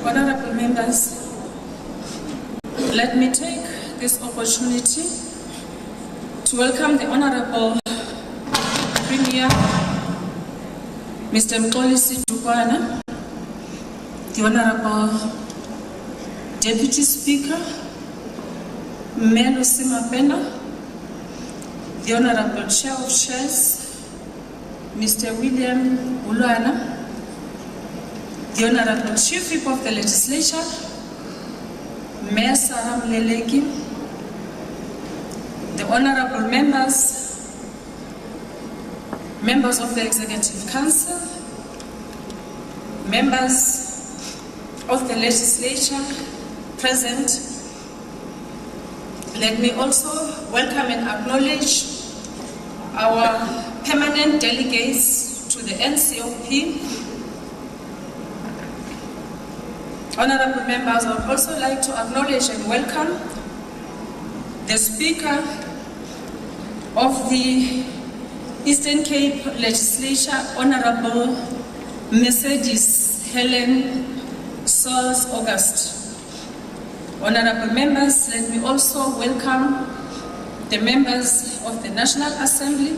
Honorable members, let me take this opportunity to welcome the Honorable Premier Mr. Mxolisi Dukwana, the Honorable Deputy Speaker Melo Simapena, the Honorable Chair of Chairs Mr. William Ulwana, the Honorable Chief Whip of the Legislature, Mayor Sarah Mleleki, the Honorable members of the Executive Council, members of the Legislature present. Let me also welcome and acknowledge our permanent delegates to the NCOP. Honorable members, I would also like to acknowledge and welcome the Speaker of the Eastern Cape Legislature, Honorable Mercedes Helen Sauls August. Honorable members, let me also welcome the members of the National Assembly,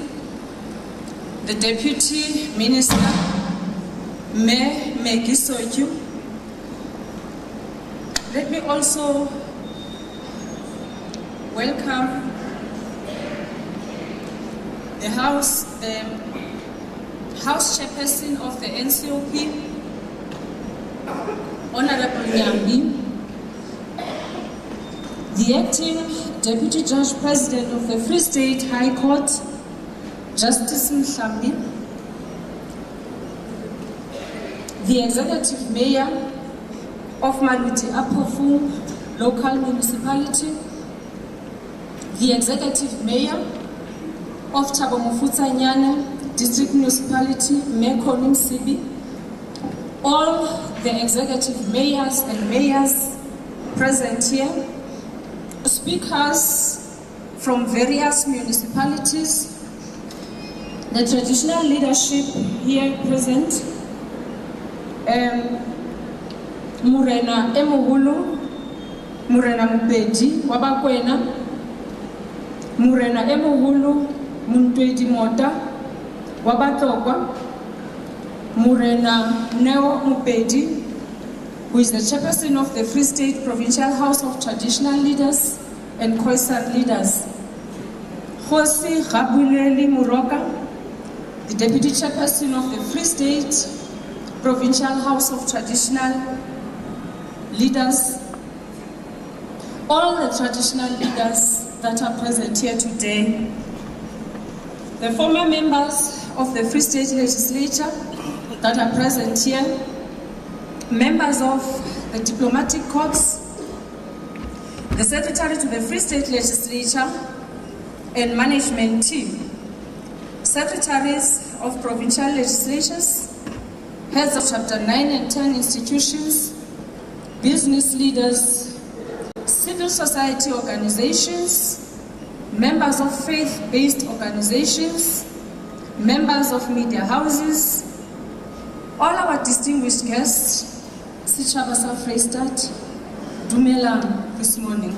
the Deputy Minister, Mxolisi. Let me also welcome the House Chairperson of the NCOP, Honorable Nyambi, the Acting Deputy Judge President of the Free State High Court, Justice Mhlambi, the Executive Mayor of Maluti Apofu Local Municipality, the Executive Mayor of Thabo Mofokeng District Municipality, Mayor Colin Sibi, all the Executive Mayors and Mayors present here, speakers from various municipalities, the traditional leadership here present, Murena Emuhulu, Murena Mupedi, Wabakwena, Murena Emuhulu, Muntweji Mota, Wabatogwa, Murena Neo Mupedi, who is the chairperson of the Free State Provincial House of Traditional Leaders and Khoisan Leaders, Khosi Rabuleli Muroka, the deputy chairperson of the Free State Provincial House of Traditional Leaders, all the traditional leaders that are present here today, the former members of the Free State Legislature that are present here, members of the diplomatic corps, the Secretary to the Free State Legislature and management team, secretaries of provincial legislatures, heads of Chapter 9 and 10 institutions, business leaders, civil society organizations, members of faith-based organizations, members of media houses, all our distinguished guests, Sitshaba sa Freystad, Dumelang this morning.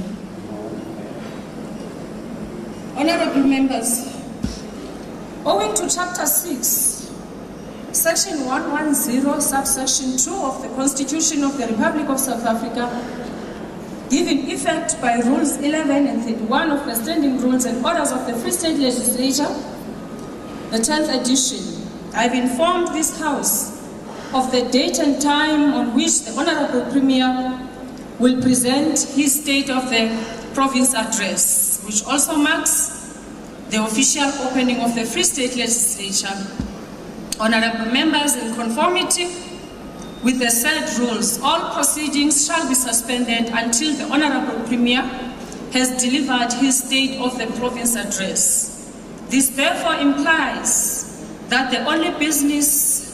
Honorable members, owing to Chapter 6, Section 110, Subsection 2 of the Constitution of the Republic of South Africa, given effect by Rules 11 and 31 of the Standing Rules and Orders of the Free State Legislature, the 10th edition, I've informed this House of the date and time on which the Honorable Premier will present his State of the Province Address, which also marks the official opening of the Free State Legislature. Honorable members, in conformity with the said rules, all proceedings shall be suspended until the Honorable Premier has delivered his State of the Province Address. This therefore implies that the only business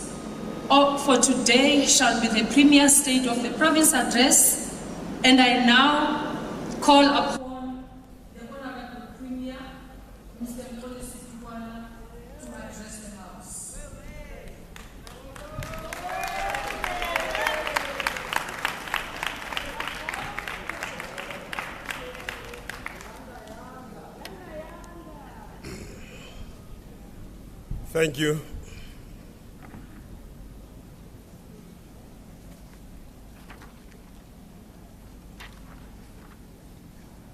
for today shall be the Premier State of the Province address, and I now call upon the Honorable Premier, Mr. Mxolisi Dukwana, to address the House. Thank you.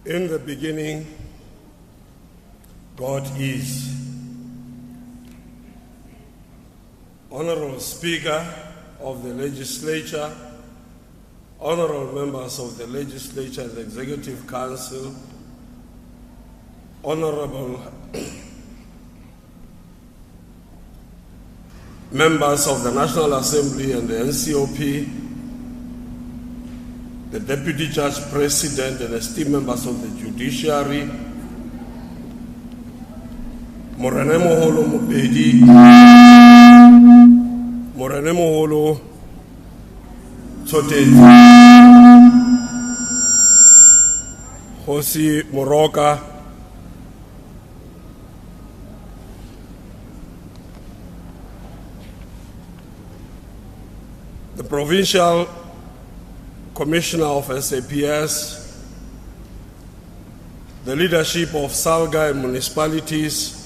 In the beginning, God is. Honorable Speaker of the Legislature, honorable members of the Legislature and the Executive Council, honorable members of the National Assembly and the NCOP, the Deputy Judge President and esteemed members of the Judiciary, Morene Moholo Mopedi, Morene Moholo Tshotedi, Hosi Moroka, the Provincial Commissioner of SAPS, the leadership of Salga and municipalities,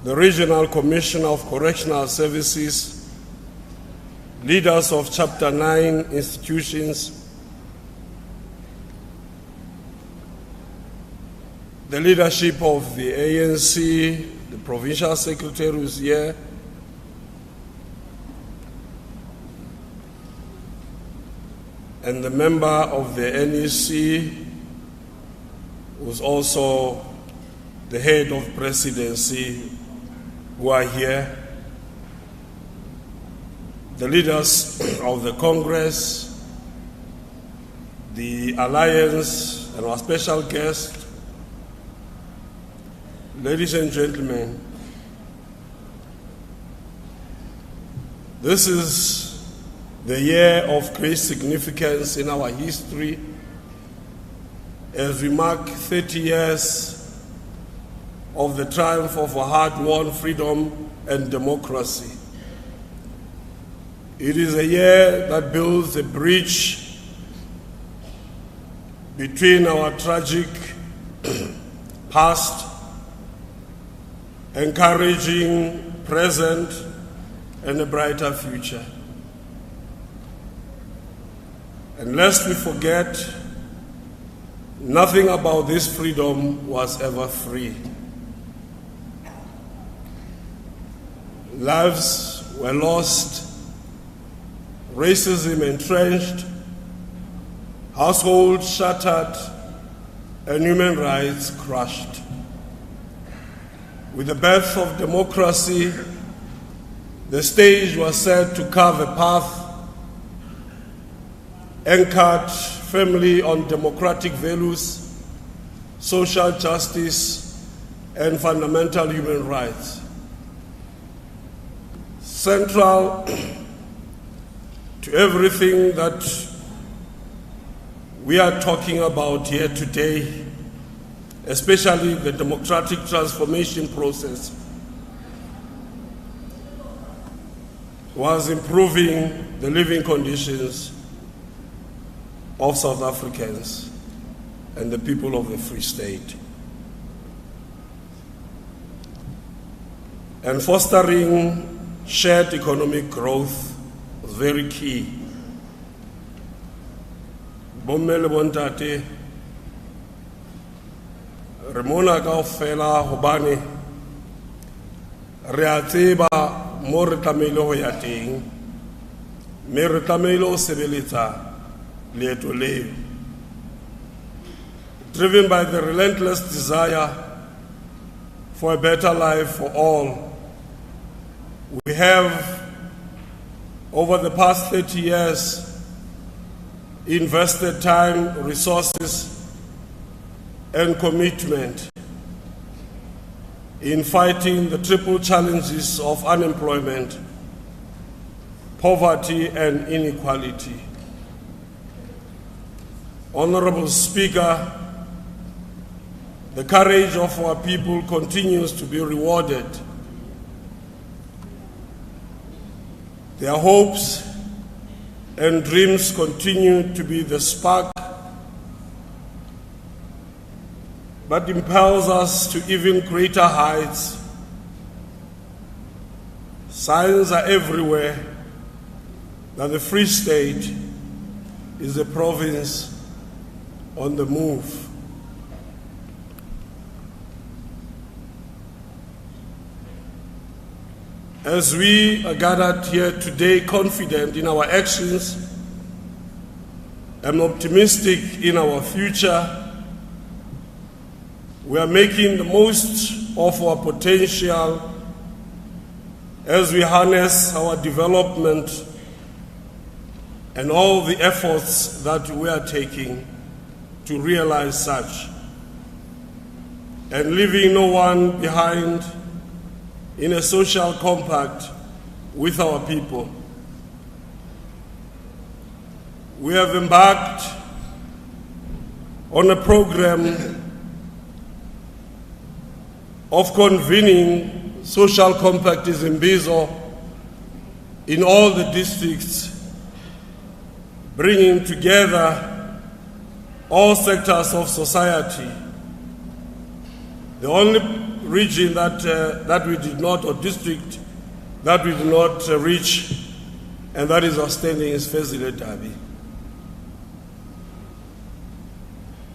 the Regional Commissioner of Correctional Services, leaders of Chapter 9 institutions, the leadership of the ANC, the Provincial Secretary who's here, and the member of the NEC, who's also the head of presidency, who are here, the leaders of the Congress, the Alliance, and our special guest, ladies and gentlemen, this is the year of great significance in our history as we mark 30 years of the triumph of a hard-won freedom and democracy. It is a year that builds a bridge between our tragic past, encouraging present, and a brighter future. And lest we forget, nothing about this freedom was ever free. Lives were lost, racism entrenched, households shattered, and human rights crushed. With the birth of democracy, the stage was set to carve a path anchored firmly on democratic values, social justice, and fundamental human rights. Central to everything that we are talking about here today, especially the democratic transformation process, was improving the living conditions of South Africans and the people of the Free State, and fostering shared economic growth was very key. Bomme le bontate, re mona kaofela hobane re a tseba mo re tlameile ho ya teng, mme re tlameile ho sebeletsa leeto leo. Driven by the relentless desire for a better life for all, we have, over the past 30 years, invested time, resources, and commitment in fighting the triple challenges of unemployment, poverty, and inequality. Honorable Speaker, the courage of our people continues to be rewarded. Their hopes and dreams continue to be the spark that impels us to even greater heights. Signs are everywhere that the Free State is a province on the move. As we are gathered here today confident in our actions and optimistic in our future, we are making the most of our potential as we harness our development and all the efforts that we are taking to realize such, and leaving no one behind in a social compact with our people. We have embarked on a program of convening social compact in Mbizo in all the districts, bringing together all sectors of society. The only region that we did not, or district that we did not reach, and that is outstanding, is Fezile Dabi.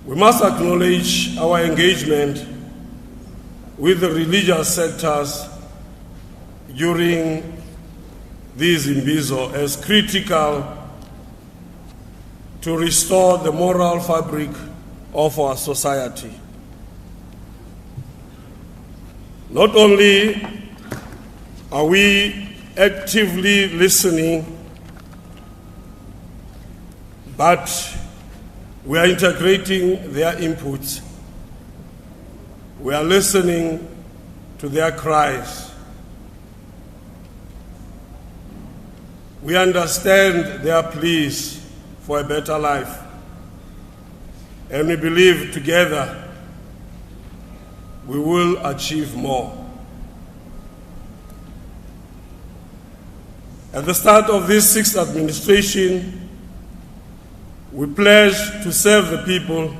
We must acknowledge our engagement with the religious sectors during these Mbizo as critical to restore the moral fabric of our society. Not only are we actively listening, but we are integrating their inputs. We are listening to their cries. We understand their pleas for a better life. And we believe together we will achieve more. At the start of this sixth administration, we pledge to serve the people,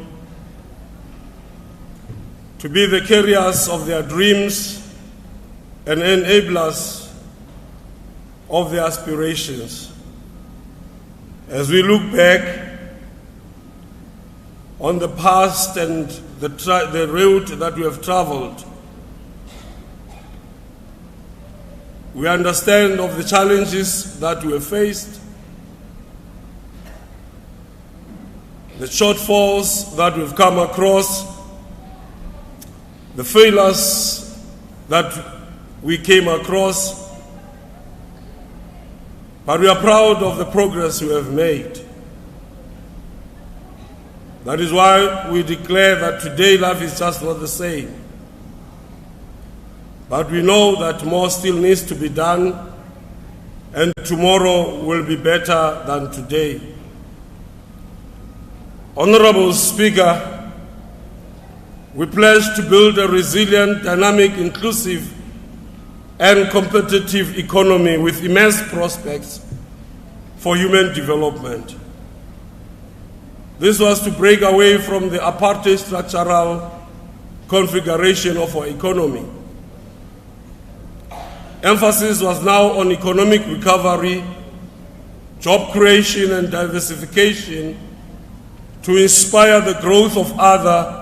to be the carriers of their dreams and enablers of their aspirations. As we look back on the past and the route that we have traveled, we understand of the challenges that we have faced, the shortfalls that we've come across, the failures that we came across, but we are proud of the progress we have made. That is why we declare that today life is just not the same. But we know that more still needs to be done, and tomorrow will be better than today. Honorable Speaker, we pledge to build a resilient, dynamic, inclusive, and competitive economy with immense prospects for human development. This was to break away from the apartheid structural configuration of our economy. Emphasis was now on economic recovery, job creation, and diversification to inspire the growth of other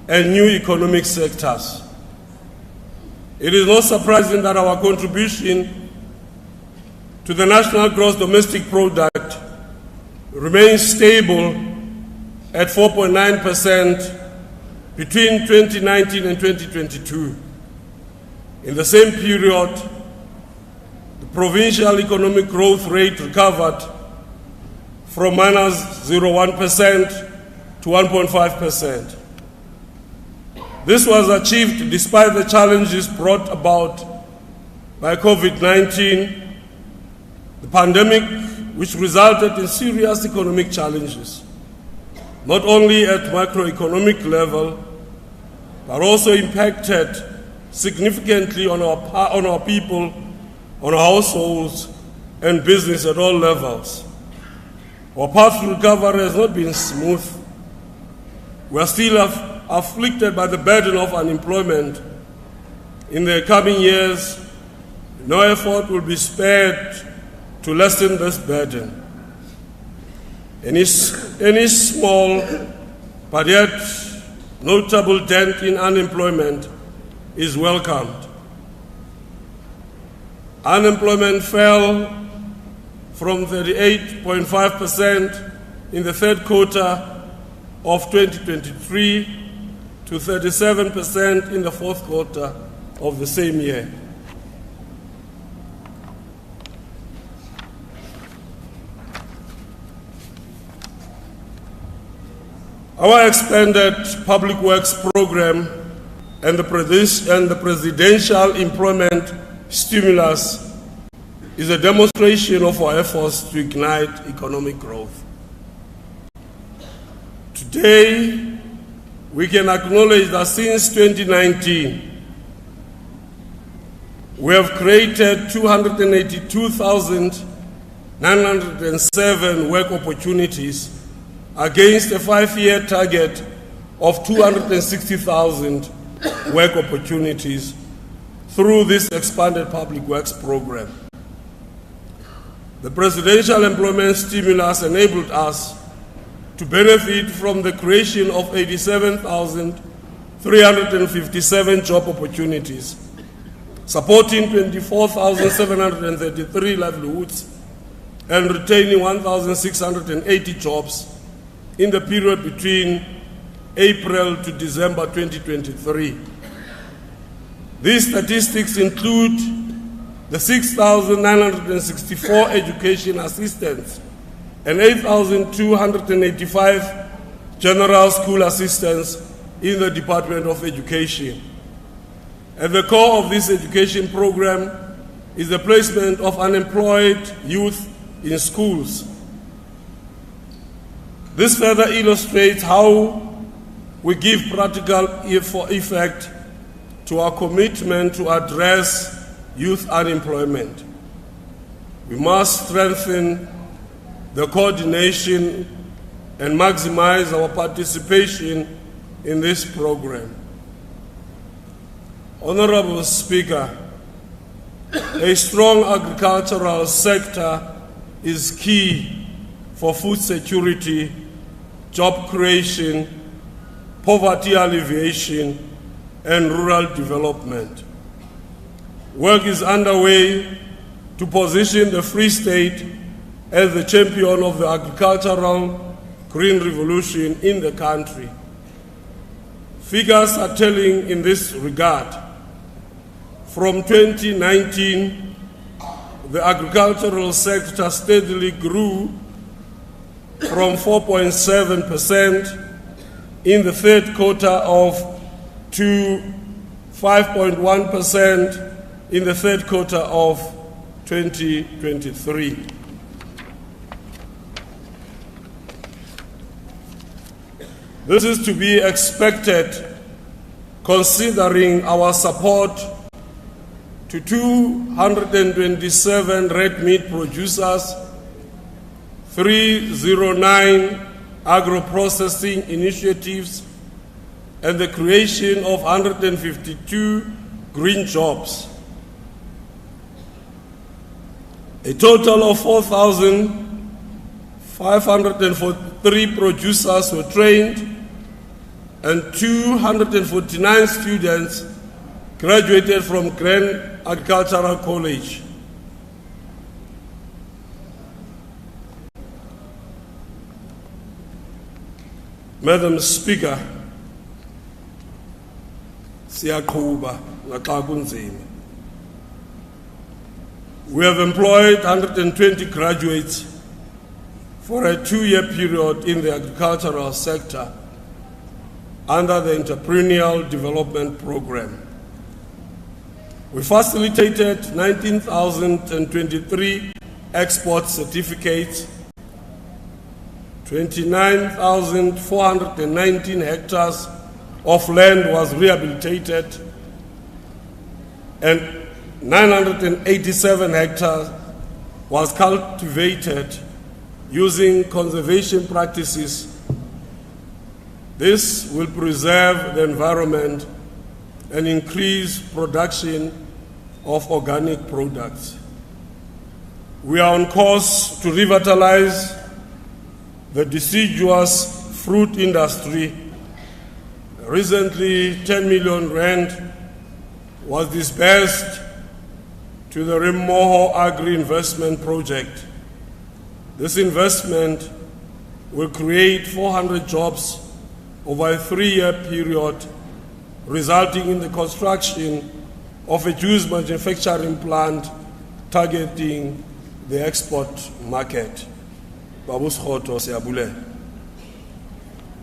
and new economic sectors. It is not surprising that our contribution to the national gross domestic product remains stable at 4.9% between 2019 and 2022. In the same period, the provincial economic growth rate recovered from -0.1% to 1.5%. This was achieved despite the challenges brought about by COVID-19, the pandemic, which resulted in serious economic challenges, not only at macroeconomic level, but also impacted significantly on our people, on our households, and business at all levels. Our path to recovery has not been smooth. We are still afflicted by the burden of unemployment. In the coming years, no effort will be spared to lessen this burden. Any small but yet notable dent in unemployment is welcomed. Unemployment fell from 38.5% in the third quarter of 2023 to 37% in the fourth quarter of the same year. Our expanded public works program and the presidential employment stimulus is a demonstration of our efforts to ignite economic growth. Today, we can acknowledge that since 2019, we have created 282,907 work opportunities against a 5-year target of 260,000 work opportunities through this expanded public works program. The presidential employment stimulus enabled us to benefit from the creation of 87,357 job opportunities, supporting 24,733 livelihoods and retaining 1,680 jobs in the period between April to December 2023. These statistics include the 6,964 education assistants and 8,285 general school assistants in the Department of Education. At the core of this education program is the placement of unemployed youth in schools. This further illustrates how we give practical effect to our commitment to address youth unemployment. We must strengthen the coordination and maximize our participation in this program. Honorable Speaker, a strong agricultural sector is key for food security, job creation, poverty alleviation, and rural development. Work is underway to position the Free State as the champion of the agricultural green revolution in the country. Figures are telling in this regard. From 2019, the agricultural sector steadily grew from 4.7% in the third quarter to 5.1% in the third quarter of 2023. This is to be expected considering our support to 227 red meat producers, 309 agro-processing initiatives, and the creation of 152 green jobs. A total of 4,543 producers were trained and 249 students graduated from Grand Agricultural College. Madam Speaker, siyaqhuba naxa kunzima. We have employed 120 graduates for a 2-year period in the agricultural sector under the Entrepreneurial Development Program. We facilitated 19,023 export certificates, 29,419 hectares of land was rehabilitated, and 987 hectares was cultivated using conservation practices. This will preserve the environment and increase production of organic products. We are on course to revitalize the deciduous fruit industry. Recently, 10 million rand was disbursed to the Remoho Agri-Investment Project. This investment will create 400 jobs over a 3-year period, resulting in the construction of a juice manufacturing plant targeting the export market.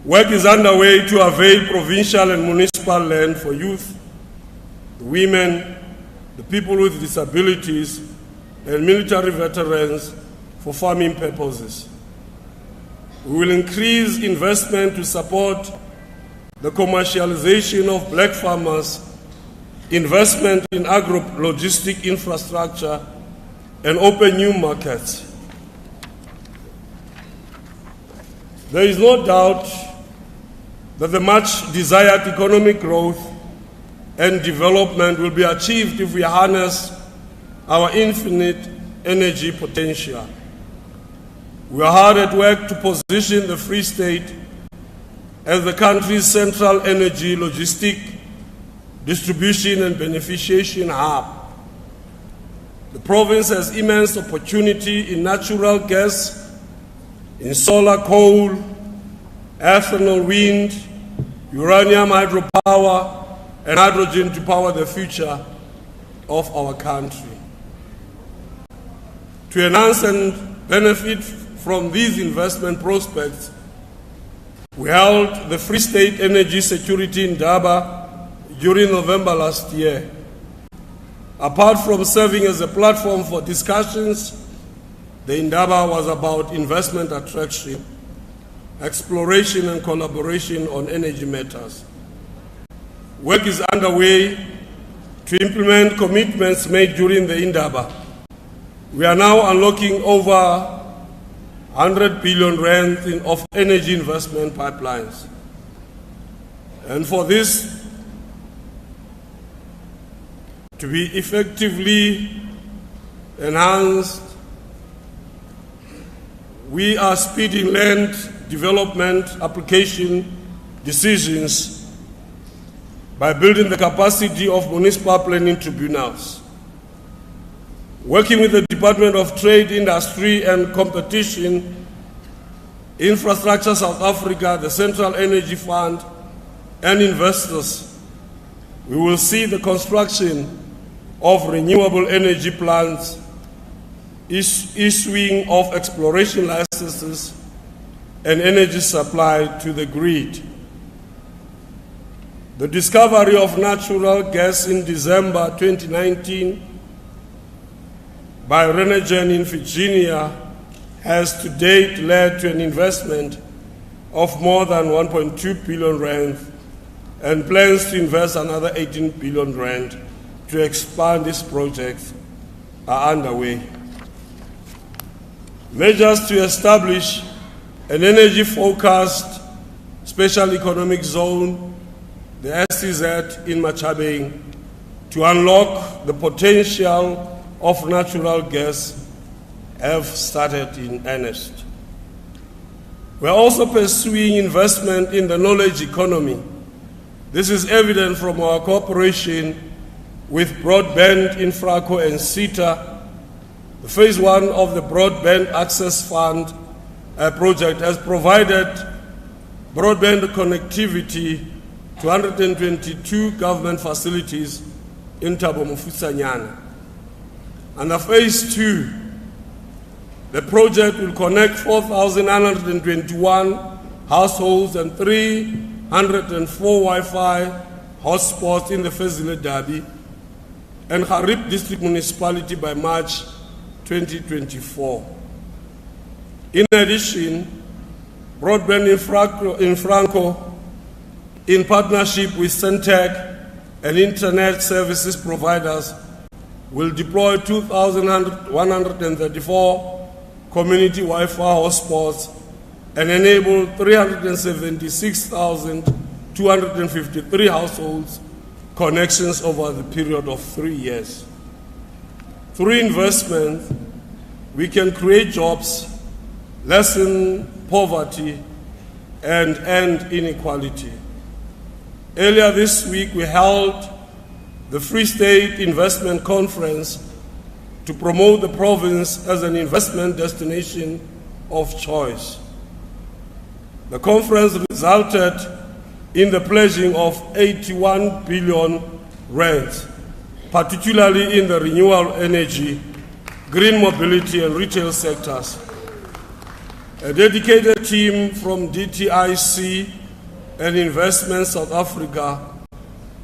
Work is underway to avail provincial and municipal land for youth, the women, the people with disabilities, and military veterans for farming purposes. We will increase investment to support the commercialization of black farmers, investment in agro-logistic infrastructure, and open new markets. There is no doubt that the much desired economic growth and development will be achieved if we harness our infinite energy potential. We are hard at work to position the Free State as the country's central energy logistic, distribution and beneficiation hub. The province has immense opportunity in natural gas, in solar, coal, ethanol, wind, uranium hydropower, and hydrogen to power the future of our country. To enhance and benefit from these investment prospects, we held the Free State Energy Security Indaba during November last year. Apart from serving as a platform for discussions, the Indaba was about investment attraction, exploration and collaboration on energy matters. Work is underway to implement commitments made during the Indaba. We are now unlocking over 100 billion rand of energy investment pipelines. And for this to be effectively enhanced, we are speeding land development application decisions by building the capacity of municipal planning tribunals. Working with the Department of Trade, Industry and Competition, Infrastructure South Africa, the Central Energy Fund, and investors, we will see the construction of renewable energy plants, issuing of exploration licenses, and energy supply to the grid. The discovery of natural gas in December 2019 by Renergen in Virginia has to date led to an investment of more than 1.2 billion rand, and plans to invest another 18 billion rand to expand this project are underway. Measures to establish an energy-focused special economic zone, the SEZ in Machabeng, to unlock the potential of natural gas have started in earnest. We are also pursuing investment in the knowledge economy. This is evident from our cooperation with Broadband Infraco and SETA. The phase 1 of the Broadband Access Fund project has provided broadband connectivity to 122 government facilities in Thabo Mofusanyana. Under phase 2, the project will connect 4,921 households and 3 104 Wi-Fi hotspots in the Fezile Dabi and Harib District Municipality by March 2024. In addition, broadband in Franco, in partnership with Centec and internet services providers, will deploy 2,134 community Wi-Fi hotspots and enable 376,253 households connections over the period of 3 years. Through investment, we can create jobs, lessen poverty, and end inequality. Earlier this week, we held the Free State Investment Conference to promote the province as an investment destination of choice. The conference resulted in the pledging of 81 billion rands, particularly in the renewable energy, green mobility and retail sectors. A dedicated team from DTIC and Investment South Africa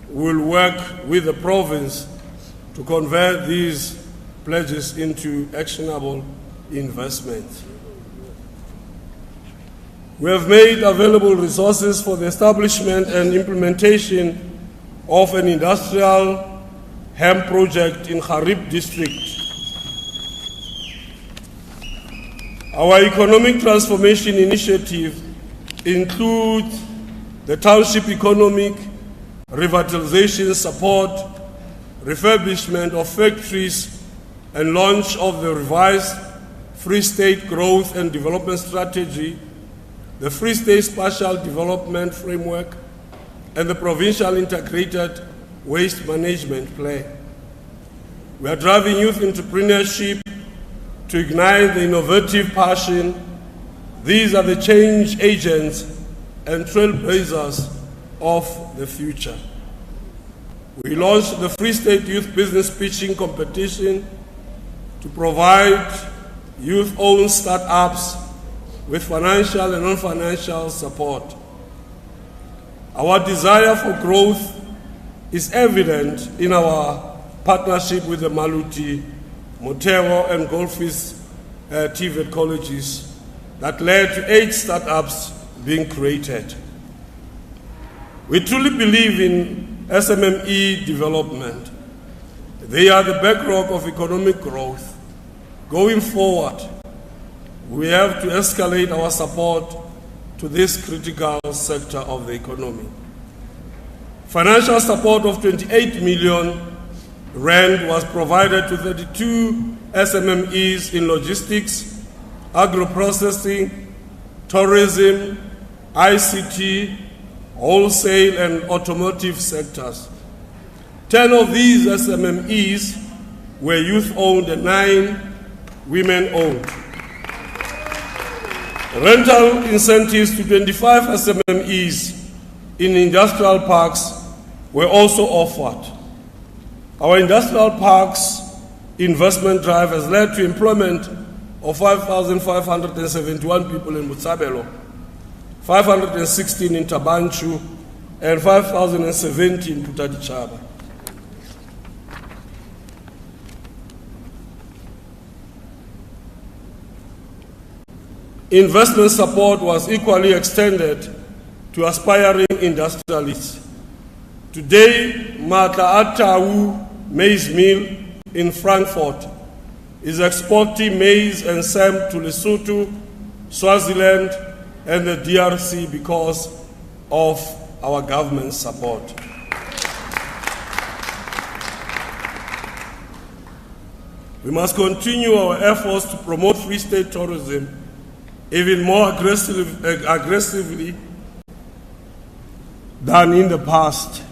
will work with the province to convert these pledges into actionable investments. We have made available resources for the establishment and implementation of an industrial hemp project in Harib district. Our economic transformation initiative includes the township economic revitalization support, refurbishment of factories, and launch of the revised Free State Growth and Development Strategy, the Free State Spatial Development Framework, and the Provincial Integrated Waste Management Plan. We are driving youth entrepreneurship to ignite the innovative passion. These are the change agents and trailblazers of the future. We launched the Free State Youth Business Pitching Competition to provide youth-owned startups with financial and non-financial support. Our desire for growth is evident in our partnership with the Maluti, Motero, and Goldfish TVET colleges that led to 8 startups being created. We truly believe in SMME development. They are the bedrock of economic growth. Going forward, we have to escalate our support to this critical sector of the economy. Financial support of 28 million rand was provided to 32 SMMEs in logistics, agro-processing, tourism, ICT, wholesale and automotive sectors. 10 of these SMMEs were youth-owned and 9 women-owned. Rental incentives to 25 SMMEs in industrial parks were also offered. Our industrial parks investment drive has led to employment of 5,571 people in Botshabelo, 516 in Tabanchu, and 5,070 in Putadichaba. Investment support was equally extended to aspiring industrialists. Today, Matla Atau maize mill in Frankfurt is exporting maize and SAM to Lesotho, Swaziland, and the DRC because of our government support. We must continue our efforts to promote Free State tourism even more aggressively than in the past.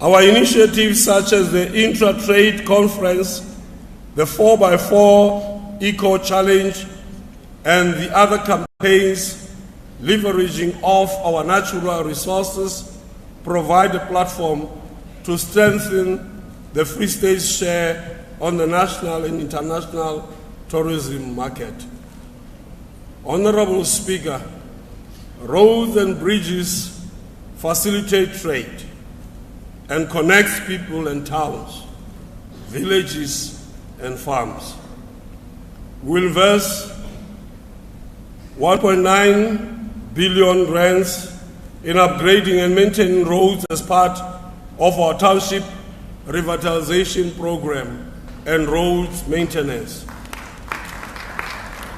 Our initiatives such as the Intra-Trade Conference, the 4x4 Eco Challenge, and the other campaigns leveraging off our natural resources provide a platform to strengthen the Free State's share on the national and international tourism market. Honorable Speaker, Roads and bridges facilitate trade and connect people and towns, villages and farms. We will invest 1.9 billion rands in upgrading and maintaining roads as part of our township revitalization program and roads maintenance.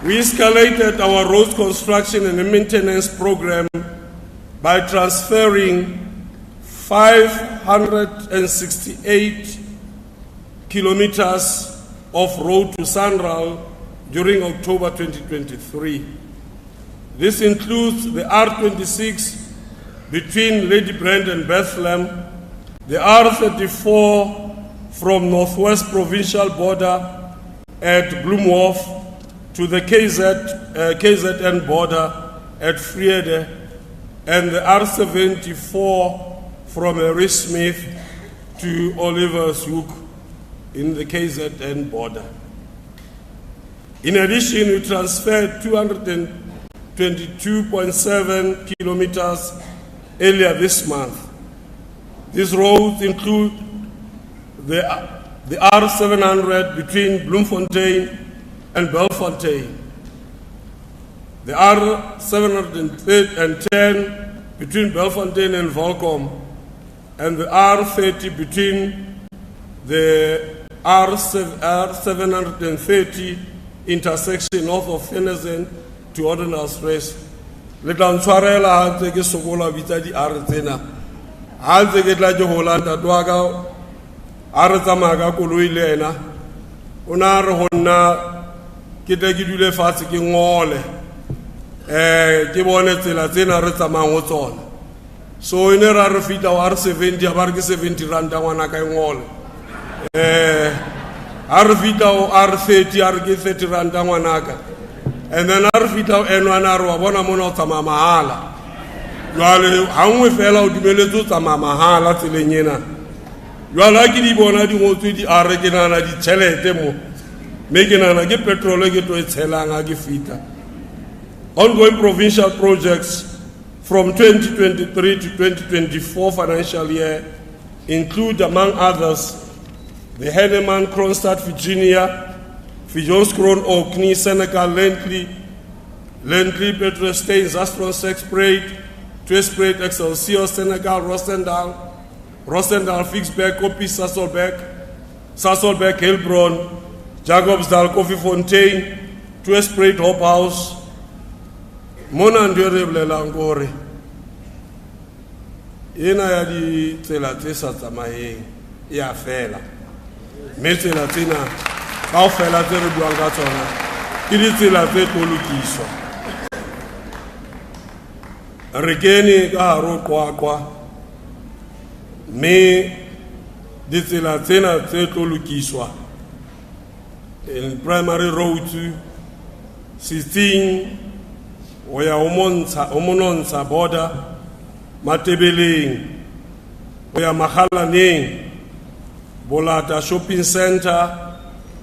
We escalated our road construction and maintenance program by transferring 568 kilometers of road to Sanral during October 2023. This includes the R26 between Lady Brand and Bethlehem, the R34 from Northwest Provincial border at Bloemhof to the KZN border at Vrede, and the R74 from Harrismith to Olivershoek in the KZN border. In addition, we transferred 222.7 kilometers earlier this month. These roads include the R700 between Bloemfontein and Belfontein, the R710 between Belfontein and Volcom, and the R30 between the R730 intersection north of Fenesen to Ordinals Race. Le tla ntshwarela ha ntse ke sokola bitsa di R tsena. Ha ntse ke tla ke Holanda twaka a re tsamaya ka koloi le ena. O na re honna ke tle ke dule fatshe ke ngole. Ke bone tsela tsena re tsamayang ho tsona. So ene ra re fita wa R70 a ba re ke 70 rand ngwana ka ngole. R30 rand ngwanaka, and then R30 enwana re wa bona mona o tsamaya mahala. Jwale ha nngwe fela o dumeletse o tsamaya mahala tseleng ena. Jwale ha ke di bona di ngotswe di R ke nana di tšhelete mo. Me ke nana ke petrol ke tlo e tshelang ha ke fita. Ongoing provincial projects from 2023 to 2024 financial year include, among others, the Henneman, Kronstadt, Virginia, Viljoenskroon, Orkney, Senegal, Lentley, Petrostain, Zastron, Sexprate, Twesprate, Excelsior, Senegal, Rosendal, Fixberg, Kopi, Sassolberg, Helbron, Jacobsdal, Koffiefontein, Twesprate, Hope House, Mona Ndwerebele Langore. Ena ya di tsela tse sa tsamayeng ya fela. Metse la tsena ka ofela tse re buang ka tsona ke ditsela tse tlo lokiswa. Re kene ka haro Qwaqwa mme ditsela tsena tse tlo lokiswa in primary roads 16 o ya o monontsha border Matebeleng o ya Magalaneng Bolata Shopping Center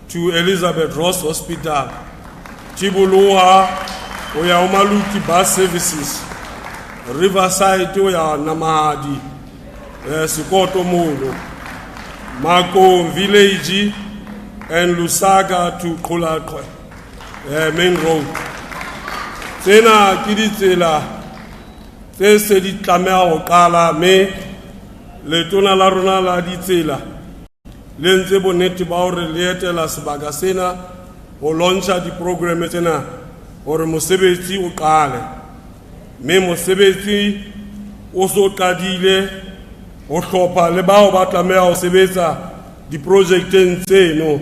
to Elizabeth Ross Hospital, Tibuluha, Oya Omaluki Bus Services, Riverside, Oya Namahadi, Sikoto Molo, Mako Village, and Lusaga to Qwaqwa, main road. Tena Kiditela, Tesedi Kamea Okala, me, Letona Larona la Ditela. Lenze boneti ba hore le etela sebaka sena ho launcha di program tsena hore mosebetsi o qale mme mosebetsi o so qadile ho hlopha le bao ba tlameha ho sebetsa di projecteng tseno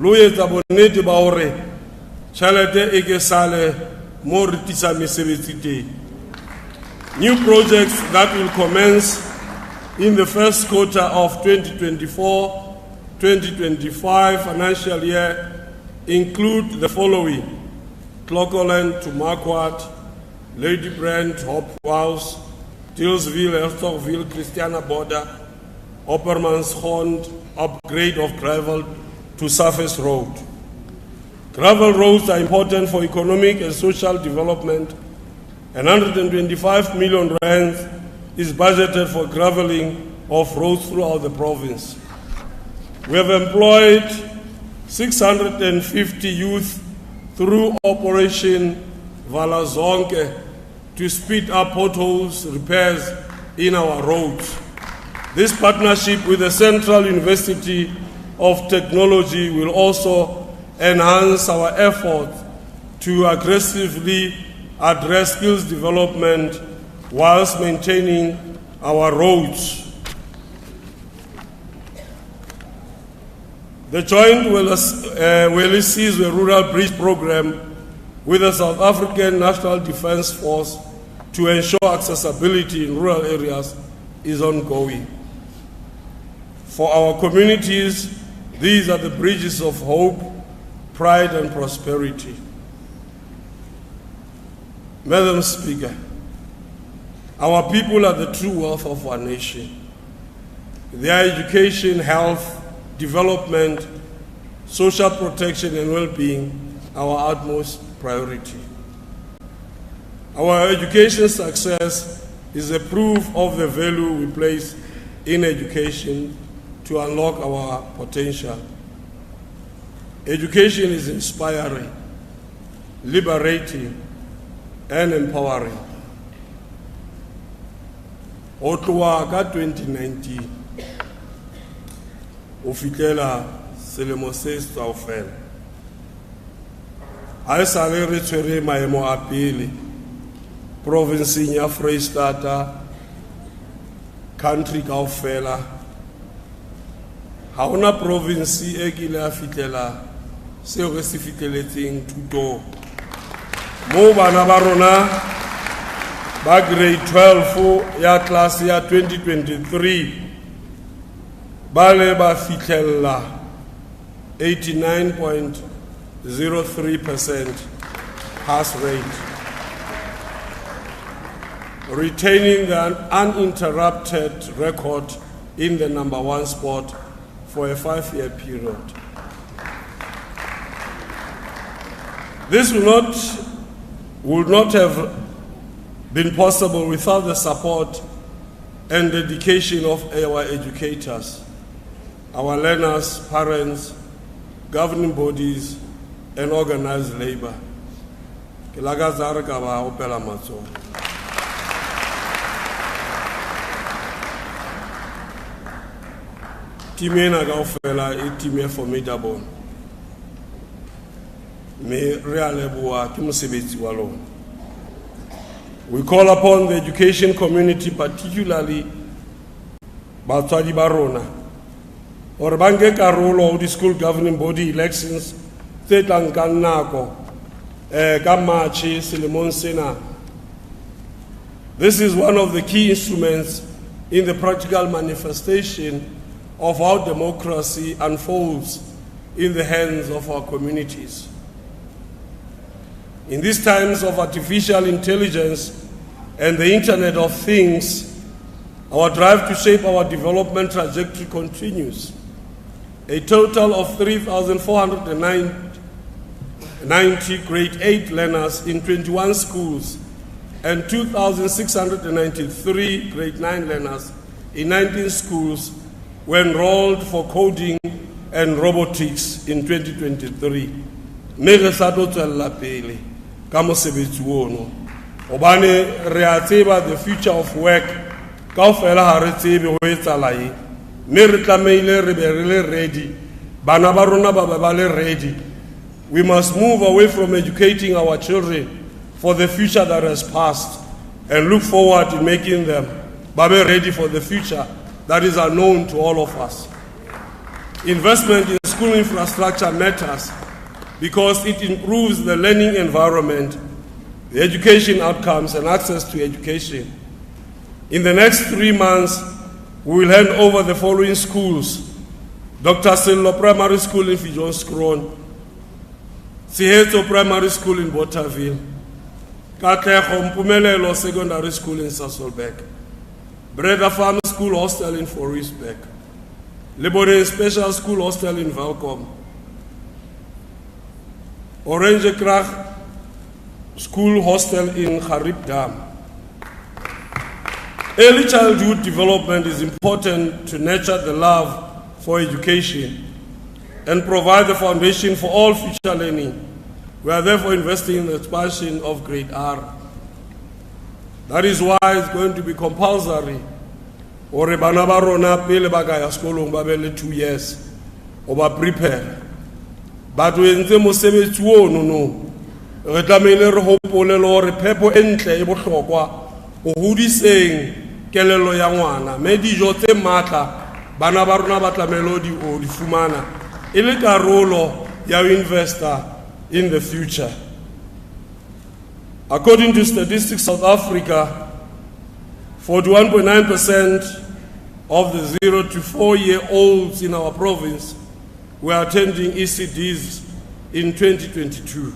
lo etsa boneti ba hore tšhelete e ke sale mo re tisa mesebetsi teng. New projects that will commence in the first quarter of 2024-2025 financial year include the following: Clocoland to Marquardt, Lady Brand, Hope House, Tillsville, Hertogville, Christiana Border, Oppermanshond, upgrade of gravel to surface road. Gravel roads are important for economic and social development and 125 million rand is budgeted for gravelling of roads throughout the province. We have employed 650 youth through Operation Vala Zonke to speed up potholes repairs in our roads. This partnership with the Central University of Technology will also enhance our effort to aggressively address skills development whilst maintaining our roads. The joint Mxolisi Rural Bridge Program with the South African National Defence Force to ensure accessibility in rural areas is ongoing. For our communities, these are the bridges of hope, pride and prosperity. Madam Speaker, our people are the true wealth of our nation. Their education, health, development, social protection and well-being are our utmost priority. Our education success is a proof of the value we place in education to unlock our potential. Education is inspiring, liberating, and empowering. Qwaqwa 2019, o fitlela selemo se kaofela. Ha e sale re tshwere maemo a pele provinceng ya Freistata, country kaofela. Ha ona province e kile a fitlela seo re se fitlheletseng thuto. Mo bana ba rona ba grade 12 ya class ya 2023 bale ba fitlhella 89.03% pass rate, retaining the uninterrupted record in the #1 spot for a 5-year period. This would not have been possible without the support and dedication of our educators, our learners, parents, governing bodies, and organized labor. Ke lakatsa re ka ba opela matsoho. Team ena kaofela e team e formidable. Me re a leboha ke mosebetsi wa lona. We call upon the education community, particularly batswadi ba rona, hore ba nke karolo ho di-school governing body elections tse tlang ka nako ka March selemong sena. This is one of the key instruments in the practical manifestation of how democracy unfolds in the hands of our communities. In these times of artificial intelligence and the Internet of Things, our drive to shape our development trajectory continues. A total of 3,490 grade 8 learners in 21 schools and 2,693 grade 9 learners in 19 schools were enrolled for coding and robotics in 2023. Mme sa tlo tswella pele ka mosebetsi ono. Hobane re a tseba the future of work kaofela ha re tsebe ho etsahala eng. Mme re tlameile re be re le ready, bana ba rona ba ba le ready. We must move away from educating our children for the future that has passed and look forward to making them be ready for the future that is unknown to all of us. Investment in school infrastructure matters because it improves the learning environment, the education outcomes, and access to education. In the next 3 months, we will hand over the following schools: Dr. Sello Primary School in Viljoenskroon, Sihetso Primary School in Bothaville, Katlego Mpumelelo Secondary School in Sasolburg, Breda Farm School Hostel in Fourierberg, Lebode Special School Hostel in Welkom, Orange Krag school hostel in Kharib Dam. Early childhood development is important to nurture the love for education and provide the foundation for all future learning. We are therefore investing in the expansion of grade R. That is why it's going to be compulsory or bana ba rona pele ba ka ya sekolong ba be le 2 years o ba prepare. But when the mosebetsi ono no re tlamehile re hopole le hore phepo e ntle e bohlokwa o hodiseng kelelo ya ngwana mme dijo tse matla bana ba rona ba tlamehile di fumana e le karolo ya investor in the future. According to Statistics South Africa, 41.9% of the 0 to 4-year-olds in our province were attending ECDs in 2022.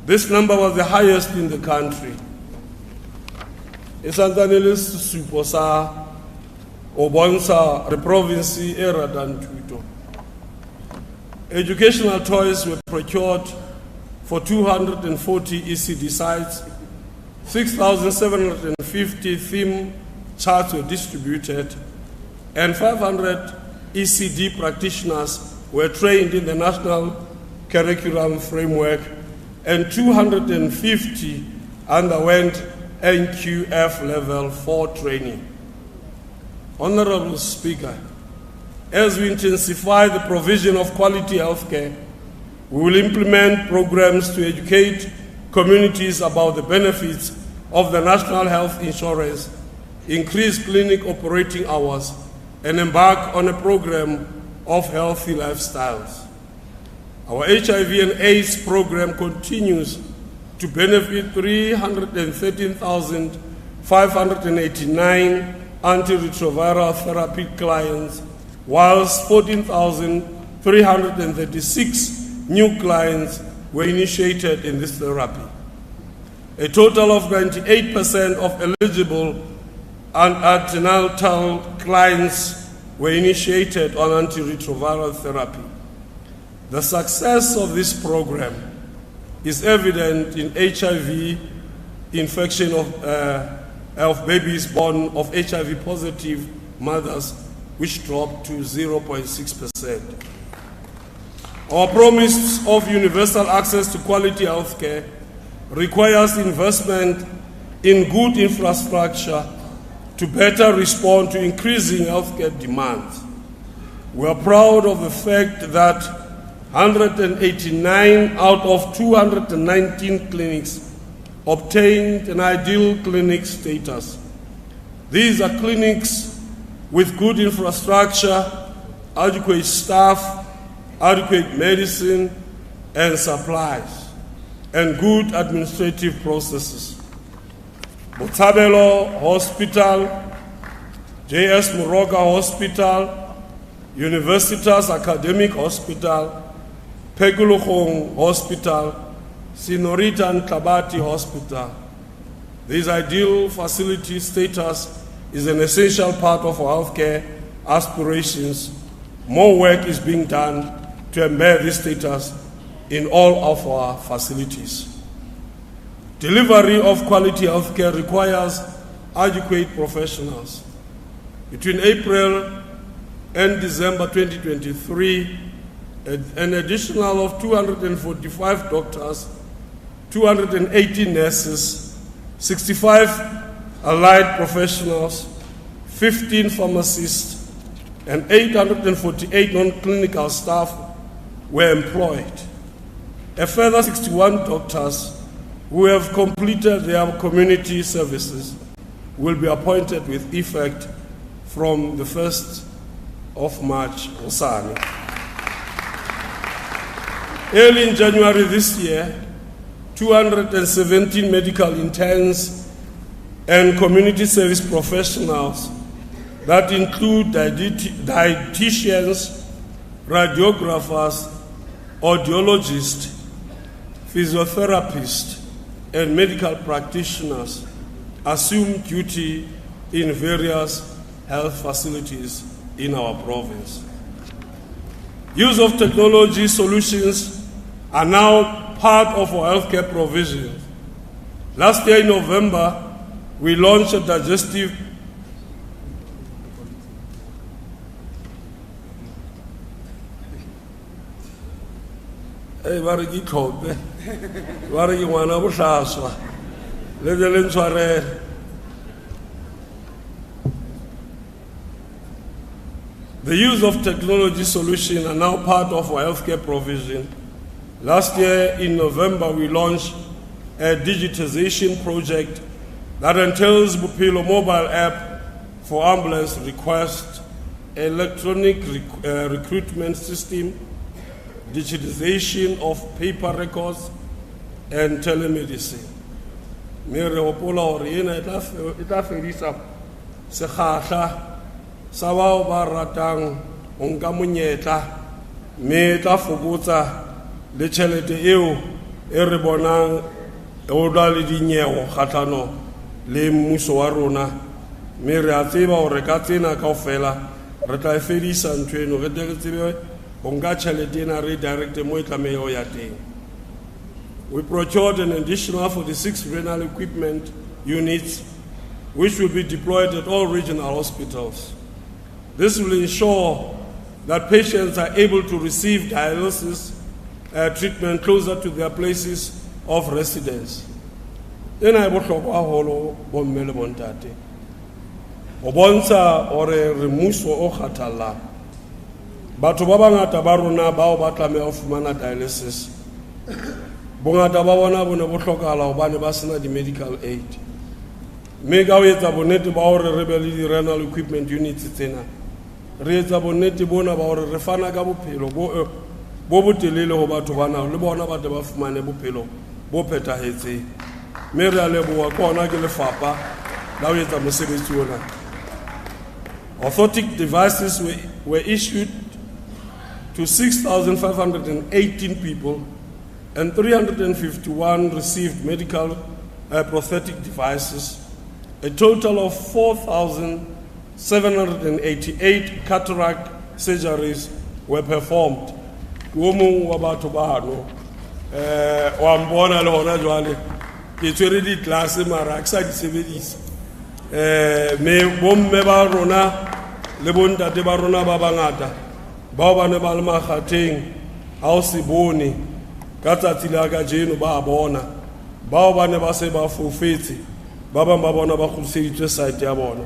This number was the highest in the country. Educational toys were procured for 240 ECD sites, 6,750 theme charts were distributed, and 500 ECD practitioners were trained in the national curriculum framework, and 250 underwent NQF Level 4 training. Honorable Speaker, as we intensify the provision of quality healthcare, we will implement programs to educate communities about the benefits of the National Health Insurance, increase clinic operating hours, and embark on a program of healthy lifestyles. Our HIV and AIDS program continues to benefit 313,589 antiretroviral therapy clients, whilst 14,336 new clients were initiated in this therapy. A total of 98% of eligible antenatal clients were initiated on antiretroviral therapy. The success of this program is evident in HIV infection of babies born of HIV positive mothers, which dropped to 0.6%. Our promise of universal access to quality healthcare requires investment in good infrastructure to better respond to increasing healthcare demands. We are proud of the fact that 189 out of 219 clinics obtained an ideal clinic status. These are clinics with good infrastructure, adequate staff, adequate medicine and supplies, and good administrative processes. Botshabelo Hospital, J.S. Moroka Hospital, Universitas Academic Hospital, Pegulokong Hospital, Senorita Ntlabati Hospital. This ideal facility status is an essential part of our healthcare aspirations. More work is being done to embed this status in all of our facilities. Delivery of quality healthcare requires adequate professionals. Between April and December 2023, an additional of 245 doctors, 280 nurses, 65 allied professionals, 15 pharmacists, and 848 non-clinical staff were employed. A further 61 doctors who have completed their community services will be appointed with effect from the 1st of March. Early in January this year, 217 medical interns and community service professionals that include dietitians, radiographers, audiologists, physiotherapists, and medical practitioners assume duty in various health facilities in our province. Use of technology solutions are now part of our healthcare provisions. Last year in November, we launched a digestive The use of technology solutions are now part of our healthcare provision. Last year in November, we launched a digitization project that entails Bophelo mobile app for ambulance request, electronic recruitment system, digitization of paper records, and telemedicine. Mere hopola hore ena e tla fedisa sekgahla sa bao ba ratang ho nka monyetla, mme e tla fokotsa le tjhelete eo e re bonang e oda le dinyeho kgahlano le mmuso wa rona, mme re a tseba hore ka tsena kaofela re tla e fedisa ntho eno, re tle re tsebe ho nka tjhelete ena re directe mo e tlameha ho ya teng. We procured an additional 46 renal equipment units which will be deployed at all regional hospitals. This will ensure that patients are able to receive dialysis treatment closer to their places of residence. Ena e bohlokwa haholo bomme le bontate. Ho bontsha hore re mmuso o kgathallang. Batho ba bangata ba rona bao ba tlameha ho fumana dialysis, bongata ba bona bo ne bo hlokahala hobane ba sena di-medical aid. Mme ka ho etsa bonnete ba hore re be le di-renal equipment units tsena, re etsa bonnete bona ba hore re fana ka bophelo bo botelele ho batho bana le bona ba tle ba fumane bophelo bo phethahetseng. Mme re a leboha ka hona ke lefapha la ho etsa mosebetsi ona. Orthotic devices were issued to 6,518 people, and 351 received medical prosthetic devices. A total of 4,788 cataract surgeries were performed. Kuomong wa batho bano wa mbona le hona jwale ke tswere di class mara ke sa di sebedisa me bomme ba rona le bontate ba rona ba bangata bao ba ne ba le makgatheng ha o se bone ka tsatsi la ka jeno ba bona bao ba ne ba se ba fofetse ba bang ba bona ba khudiseditswe site ya bona.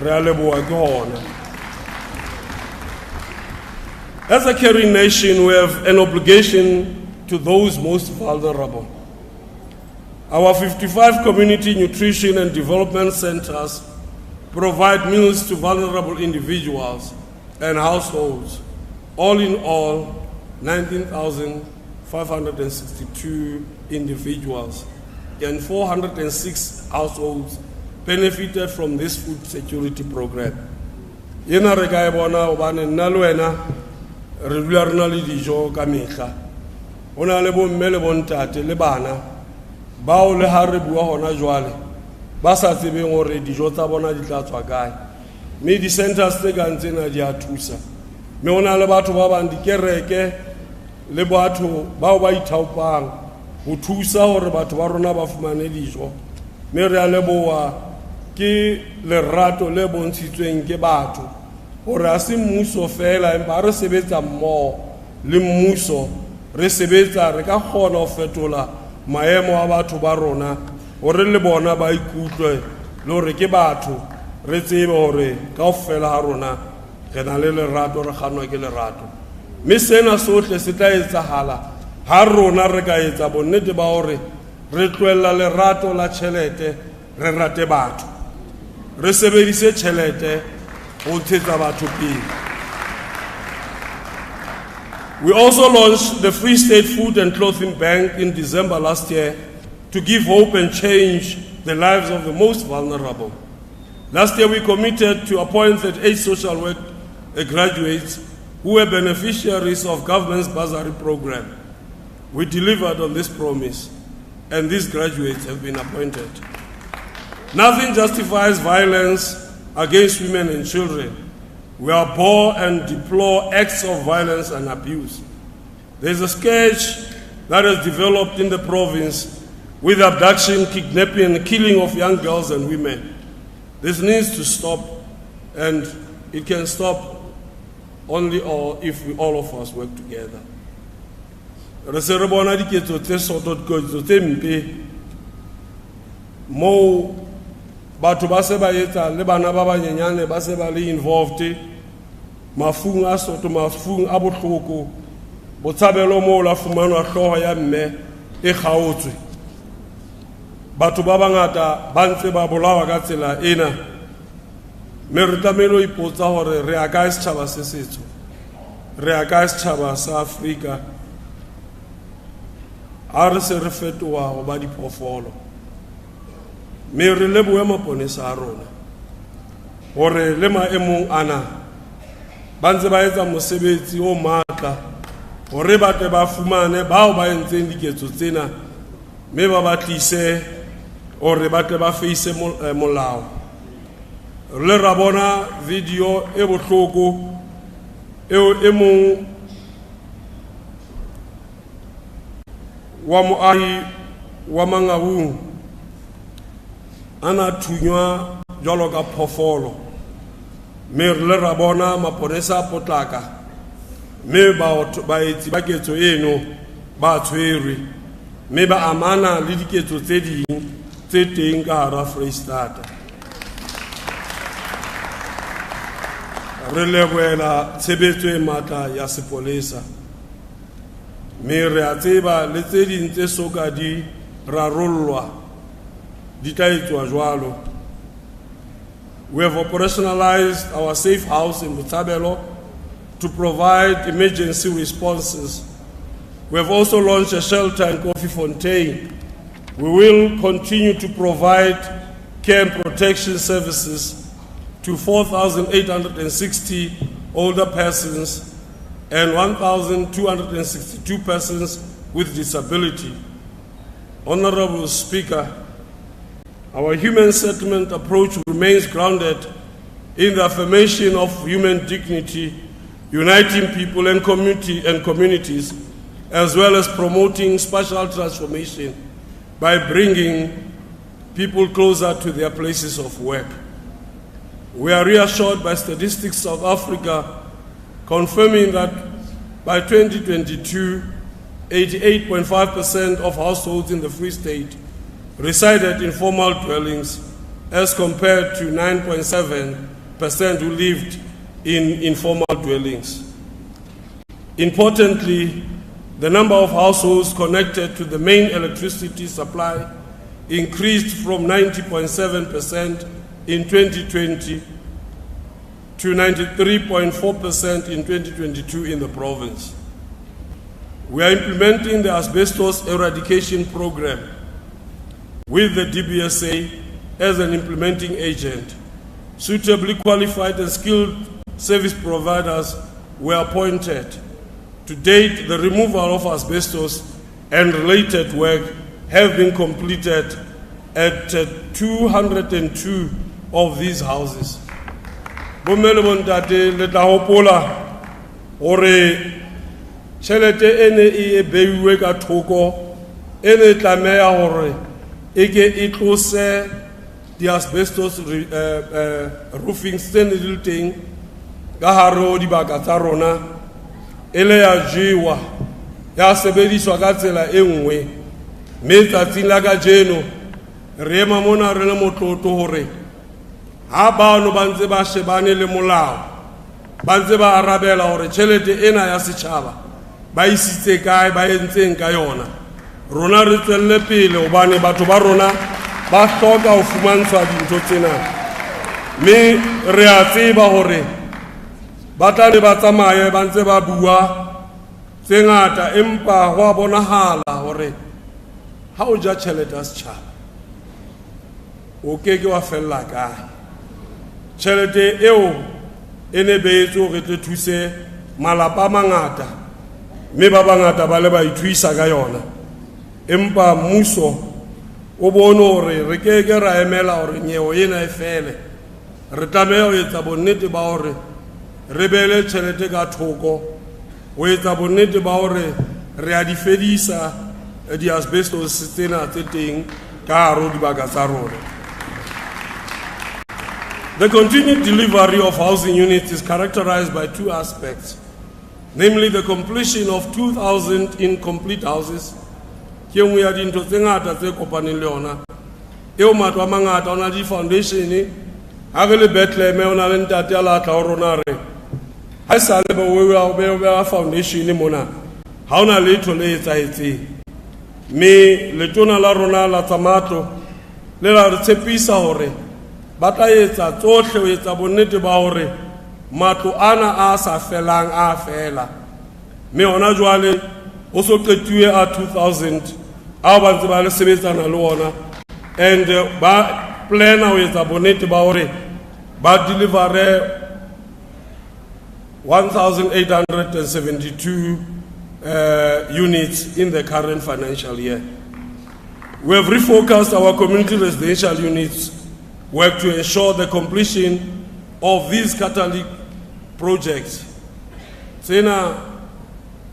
Re a leboha ke hona. As a caring nation, we have an obligation to those most vulnerable. Our 55 community nutrition and development centers provide meals to vulnerable individuals and households. All in all, 19,562 individuals and 406 households benefited from this food security program. Yena re ka e bona hobane nna le wena re dula re na le dijo ka mehla. Ho na le bomme le bontate le bana bao le ha re bua hona jwale ba sa tsebeng hore dijo tsa bona di tla tswa kae. Mme di-centers tse kang tsena di a thusa. Mme ho na le batho ba bang dikereke le batho bao ba ithaopang ho thusa hore batho ba rona ba fumane dijo. Mme re a leboha ke lerato le bontshitsweng ke batho hore ha se mmuso fela empa re sebetsa mmoho le mmuso, re sebetsa re ka kgona ho fetola maemo a batho ba rona hore le bona ba ikutlwe le hore ke batho, re tsebe hore kaofela ha rona re na le lerato, re kganwa ke lerato. Mme sena sohle se tla etsahala ha rona re ka etsa bonnete ba hore re tlohella lerato la tjhelete, re rate batho, re sebedise tjhelete ho ntshetsa batho pele. We also launched the Free State Food and Clothing Bank in December last year to give hope and change the lives of the most vulnerable. Last year we committed to appoint 8 social work graduates who were beneficiaries of government's bursary program. We delivered on this promise, and these graduates have been appointed. Nothing justifies violence against women and children. We abhor and deplore acts of violence and abuse. There is a scourge that has developed in the province with abduction, kidnapping, and killing of young girls and women. This needs to stop, and it can stop only if all of us work together. Re se re bona diketso tse soto diketso tse mpe mo batho ba se ba etsa le bana ba banyenyane ba se ba le involved mafung a soto mafung a bohloko botshabelo mo la fumanwa hloho ya mme e kgaotswe batho ba bangata ba ntse ba bolawa ka tsela ena me re tlamelo ipotsa hore re a ka setjhaba se setso re a ka setjhaba sa Afrika a re se re fetoha go ba diphoofolo me re leboe maponesa a rona gore le maemong ana ba ntse ba etsa mosebetsi o matla gore ba tle ba fumane bao ba entseng diketso tsena me ba batlise gore ba tle ba face molao le ra bona video e bohloko eo e mong wa moahi wa Mangaung ana thunywa jalo ka phofolo me le ra bona maponesa a potlaka me ba etsi ba ketso eno ba tshwerwe me ba amana le diketso tse ding tse teng ka hara Freistata re leboela tshebetso e matla ya sepolesa me re a tseba le tse ding tse soka di rarollwa di tla etswa jwalo. We have operationalized our safe house in Botshabelo to provide emergency responses. We have also launched a shelter in Kofifontein. We will continue to provide care and protection services to 4,860 older persons and 1,262 persons with disability. Honorable Speaker, our human settlement approach remains grounded in the affirmation of human dignity, uniting people and communities, as well as promoting spatial transformation by bringing people closer to their places of work. We are reassured by Statistics South Africa confirming that by 2022, 88.5% of households in the Free State resided in formal dwellings as compared to 9.7% who lived in informal dwellings. Importantly, the number of households connected to the main electricity supply increased from 90.7% in 2020 to 93.4% in 2022 in the province. We are implementing the asbestos eradication program with the DBSA as an implementing agent. Suitably qualified and skilled service providers were appointed. To date, the removal of asbestos and related work have been completed at 202 of these houses. Bomele bontate le tla hopola hore tjhelete ene e beiwe ka thoko ene tlameha hore eke e tlose di asbestos roofing tse ne di teng ka hare ho dibaka tsa rona ele ya jewa ya sebediswa ka tsela e nngwe mme tsatsing la kajeno re ema mona re le motlotlo hore ha bano ba ntse ba shebane le molao ba ntse ba arabela hore tjhelete ena ya setjhaba ba isitse kae ba entseng ka yona rona re tswelle pele hobane batho ba rona ba hloka ho fumantshwa dintho tsena mme re a tseba hore ba tla le ba tsamaye ba ntse ba bua tse ngata empa ho a bonahala hore ha o ja tjhelete ya setjhaba o keke wa fella kae tjhelete eo ene beetso re tle thuse malapa mangata mme ba bangata ba le ba ithuisa ka yona empa mmuso o bone hore re keke ra emela hore nyewo ena e fele re tlameha ho etsa bonnete ba hore re bele tjhelete ka thoko ho etsa bonnete ba hore re a di fedisa di asbestos tsena tse teng ka hare ho dibaka tsa rona. The continued delivery of housing units is characterized by two aspects, namely the completion of 2,000 incomplete houses. Ke nngwe ya dintho tse ngata tse kopaneng le yona eo matlo a mangata ona di foundation ha re le Bethlehem ona le ntate a latla ho rona re ha sa le ba foundation mona ha ona letho le etsahetseng me letona la rona la tsamatlo le la re tshepisa hore ba tla etsa tsohle ho etsa bonnete ba hore matlo ana a sa felang a fela me hona jwale o so qetuwe a 2000 a ba ntse ba le sebetsana le ona and ba plana ho etsa bonnete ba hore ba deliver 1,872 units in the current financial year. We have refocused our community residential units work to ensure the completion of these catalytic projects. Tsena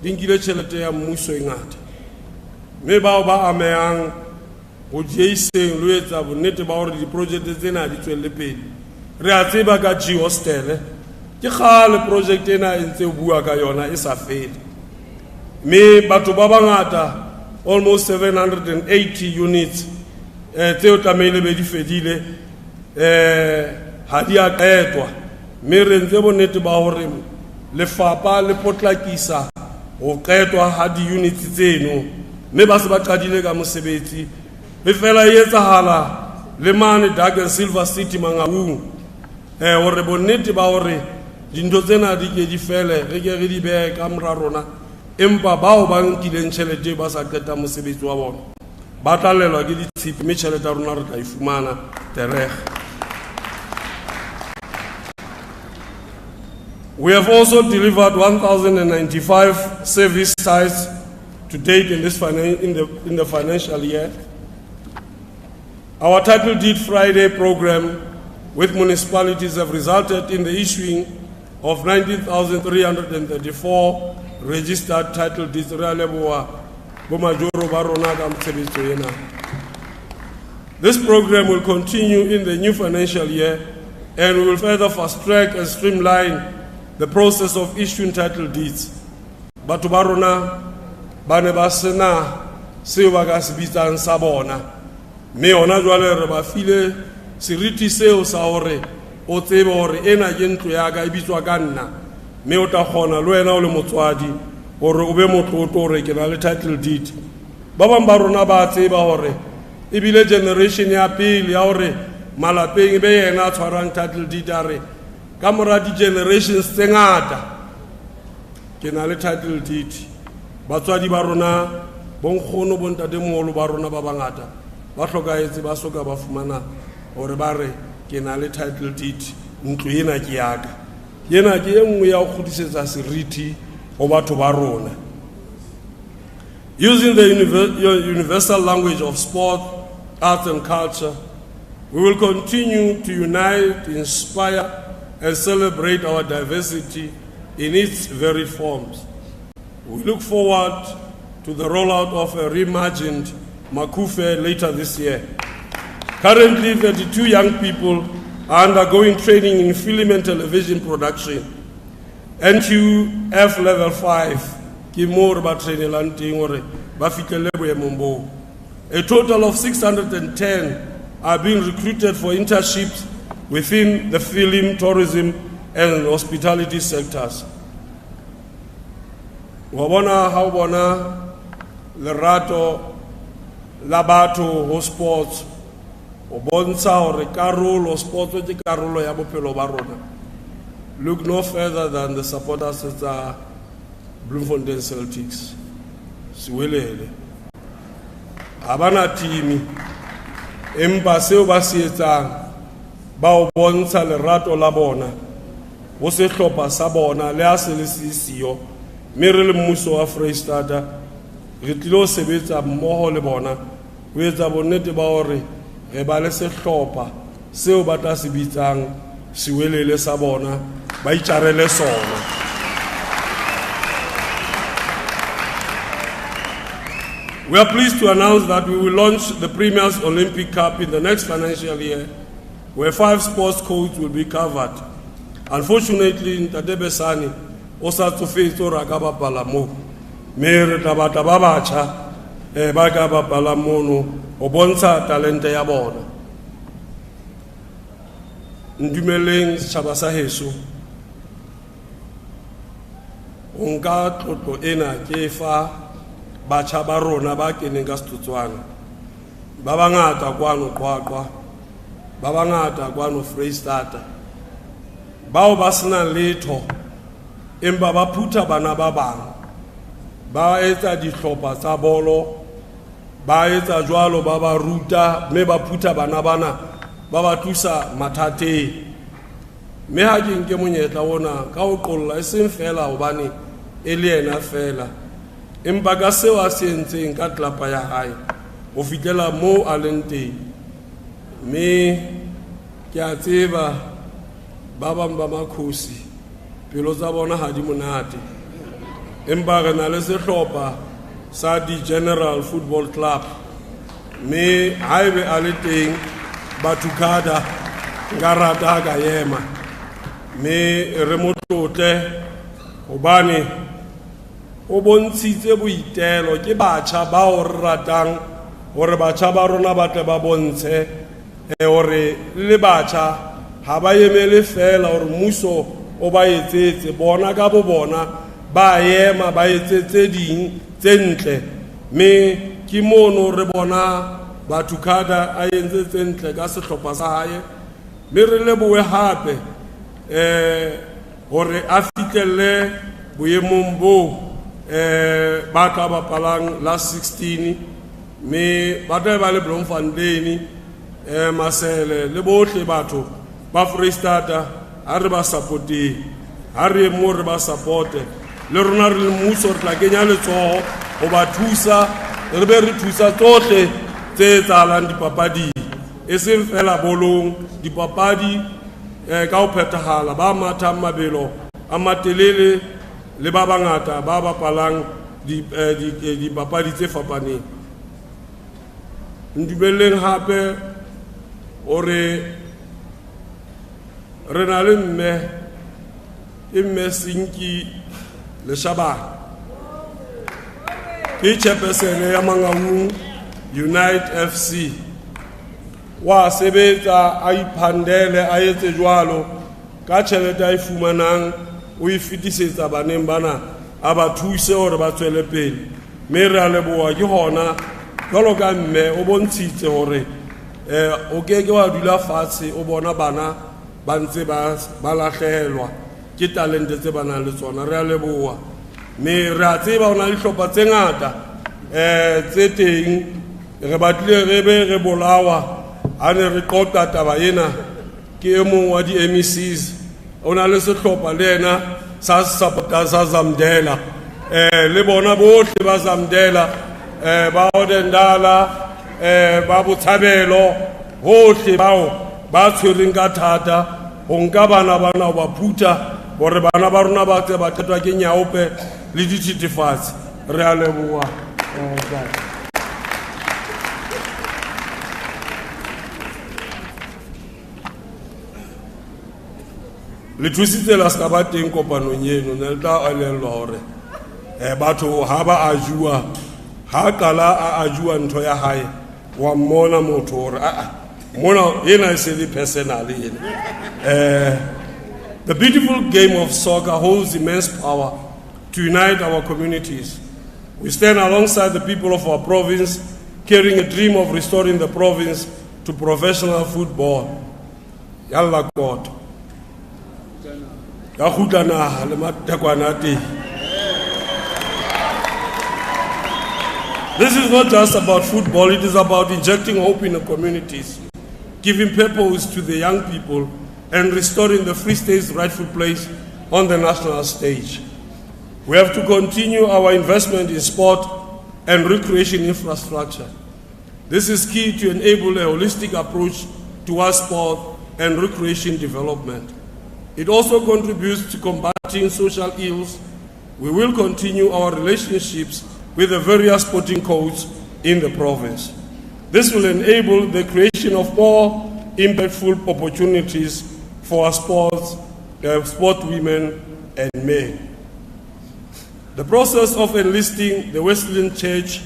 dinkile tjhelete ya mmuso e ngata. Me bao ba amehang ho dieiseng lo etsa bonnete ba hore di-project tsena di tswelle pele. Re a tseba ka G-hostel ke kgale project ena e ntse bua ka yona e sa fele. Me batho ba bangata almost 780 units tseo tlamehile be di fedile ha di a qetwa. Me re ntse bonnete ba hore lefapha le potlakisa ho qetwa ha di-units tseno. Me ba se ba qadile ka mosebetsi be fela e etsahala le mane Dark and Silver City Mangaung hore bonnete ba hore dintho tsena di ke di fele re ke re di behe ka mora rona empa bao ba nkileng tjhelete ba sa qeta mosebetsi wa bona ba tlalelwa ke ditshipi mme tjhelete ya rona re tla e fumana tereg. We have also delivered 1,095 service sites to date in this in the financial year. Our Title Deed Friday program with municipalities have resulted in the issuing of 19,334 registered title deeds. This program will continue in the new financial year and we will further fast track and streamline the process of issuing title deeds. Batho ba rona ba ne ba sena seo ba ka se bitsang sa bona mme hona jwale re ba file seriti seo sa hore o tsebe hore ena ke ntlo ya ka e bitswa ka nna mme o tla kgona le wena o le motswadi hore o be motlotlo hore ke na le title deed. Ba bang ba rona ba tseba hore ebile generation ya pele ya hore malapeng be yena a tshwarang title deed a re ka mora di-generations tse ngata ke na le title deed. Batswadi ba rona bonkgono bontatemoholo ba rona ba bangata ba hlokaetse ba soka ba fumana hore ba re ke na le title deed ntlo ena ke ya ka. Ena ke e nngwe ya ho kgutlisetsa seriti ho batho ba rona. Using the universal language of sport, arts and culture, we will continue to unite, inspire and celebrate our diversity in its varied forms. We look forward to the rollout of a reimagined Makufe later this year. Currently, 32 young people are undergoing training in film and television production. NQF level 5, a total of 610 are being recruited for internships within the film, tourism, and hospitality sectors. Wabona haubona lerato labato ho sports obonsa hore karolo sports ke karolo ya bophelo ba rona. Look no further than the supporters of the Bloemfontein Celtics. Siwelele abana team empa seo ba se etsang ba o bontsha lerato la bona ho se hlopha sa bona le a se le sisiyo mme re le mmuso wa Freistata re tlilo sebetsa mmoho le bona ho etsa bonnete ba hore re ba le sehlopha seo ba tla se bitsang siwelele sa bona ba itjarele sona. We are pleased to announce that we will launch the Premier's Olympic Cup in the next financial year, where 5 sports codes will be covered. Unfortunately, in Tadebesani, Osato Feito Ragaba Palamo, Mere Tabata Babacha, Bagaba Palamono, Obonsa Talente Yabona. Ndumeleng Chabasa Hesu. Unga Toto Ena Kefa. Batjha ba rona ba keneng ka Setotswana ba bangata kwano Qwaqwa ba bangata kwano Freystata bao ba sena letho empa ba phutha bana ba bang ba etsa dihlopha tsa bolo ba etsa jwalo ba ba ruta me ba phutha bana bana ba ba thusa mathateng me ha ke nke monyetla ona ka ho qolla e seng fela hobane e le ena fela empa ka seo a se entseng ka tlapa ya hae ho fitlela moo a leng teng mme ke a tseba ba bang ba makhosi pelo tsa bona ha di monate empa re na le sehlopha sa di-General Football Club mme haebe a le teng Bathukada nka rata ka yema mme re mo tlotle hobane o bontshitse boitelo ke batjha ba o ratang hore batjha ba rona ba tle ba bontshe hore le batjha ha ba emele fela hore mmuso o ba etsetse bona ka bo bona ba ema ba etsetse ding tse ntle mme ke mono re bona Bathukada a entse tse ntle ka sehlopha sa hae mme re lebohe hape hore a fitlelle boemong boo ba tla bapalang last 16 me ba tla ba le Bloemfontein Masele le bohle batho ba Freystata ha re ba supporte ha re mo re ba supporte le rona re le mmuso re tla kenya letsoho ho ba thusa re be re thusa tsohle tse tsalang dipapadi e seng fela bolong dipapadi ka ho phethahala ba matha mabelo a matelele le ba bangata ba bapalang dipapadi tse fapaneng. Ndubeleng hape ore re na le mme Sinki le Shabana ke chairperson ya Mangaung Unite FC wa sebetsa a iphandele a etse jwalo ka tjhelete a ifumanang o ifitisetsa baneng bana a ba thuse hore ba tswele pele mme re a leboha ke hona jwalo ka mme o bontshitse hore o keke wa dula fatshe o bona bana ba ntse ba lahlehelwa ke talente tse bana le tsona re a leboha mme re a tseba ona le hlopha tse ngata tse teng re batlile re be re bolawa ha ne re qoqa taba ena ke e mong wa di-MECs ona le sehlopha le ena sa support sa Zamdela le bona bohle ba Zamdela ba Odendala ba Botshabelo hohle bao ba tshwereng ka thata ho nka bana ho ba phutha hore bana ba rona ba tse ba qetwa ke nyaope le dithethefatsi re a leboha le thusitse la ska ba teng kopanong eno ne le tla elellwa hore batho ha ba a jua ha qala a jua ntho ya hae wa mmona motho hore mona ena e se le personal ena. The beautiful game of soccer holds immense power to unite our communities. We stand alongside the people of our province, carrying a dream of restoring the province to professional football. Yalla God. This is not just about football, it is about injecting hope in the communities, giving purpose to the young people, and restoring the Free State's rightful place on the national stage. We have to continue our investment in sport and recreation infrastructure. This is key to enable a holistic approach towards sport and recreation development. It also contributes to combating social ills. We will continue our relationships with the various sporting codes in the province. This will enable the creation of more impactful opportunities for our sport women and men. The process of enlisting the Wesleyan Church,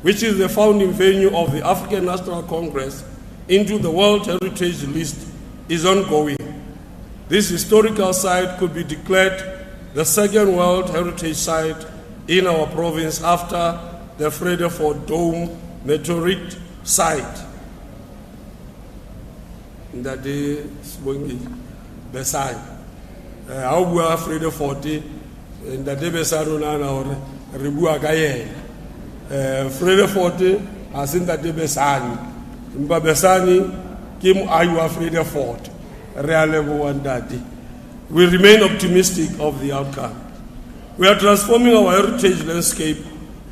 which is the founding venue of the African National Congress, into the World Heritage List is ongoing. This historical site could be declared the second World Heritage Site in our province after the Vredefort Dome meteorite site. That day, Besai. How we are Vredefort, and that day Besai or Ribua Gaye. Vredefort, as in that day Besani. Mba Besani, Kim Ayua Vredefort. We remain optimistic of the outcome. We are transforming our heritage landscape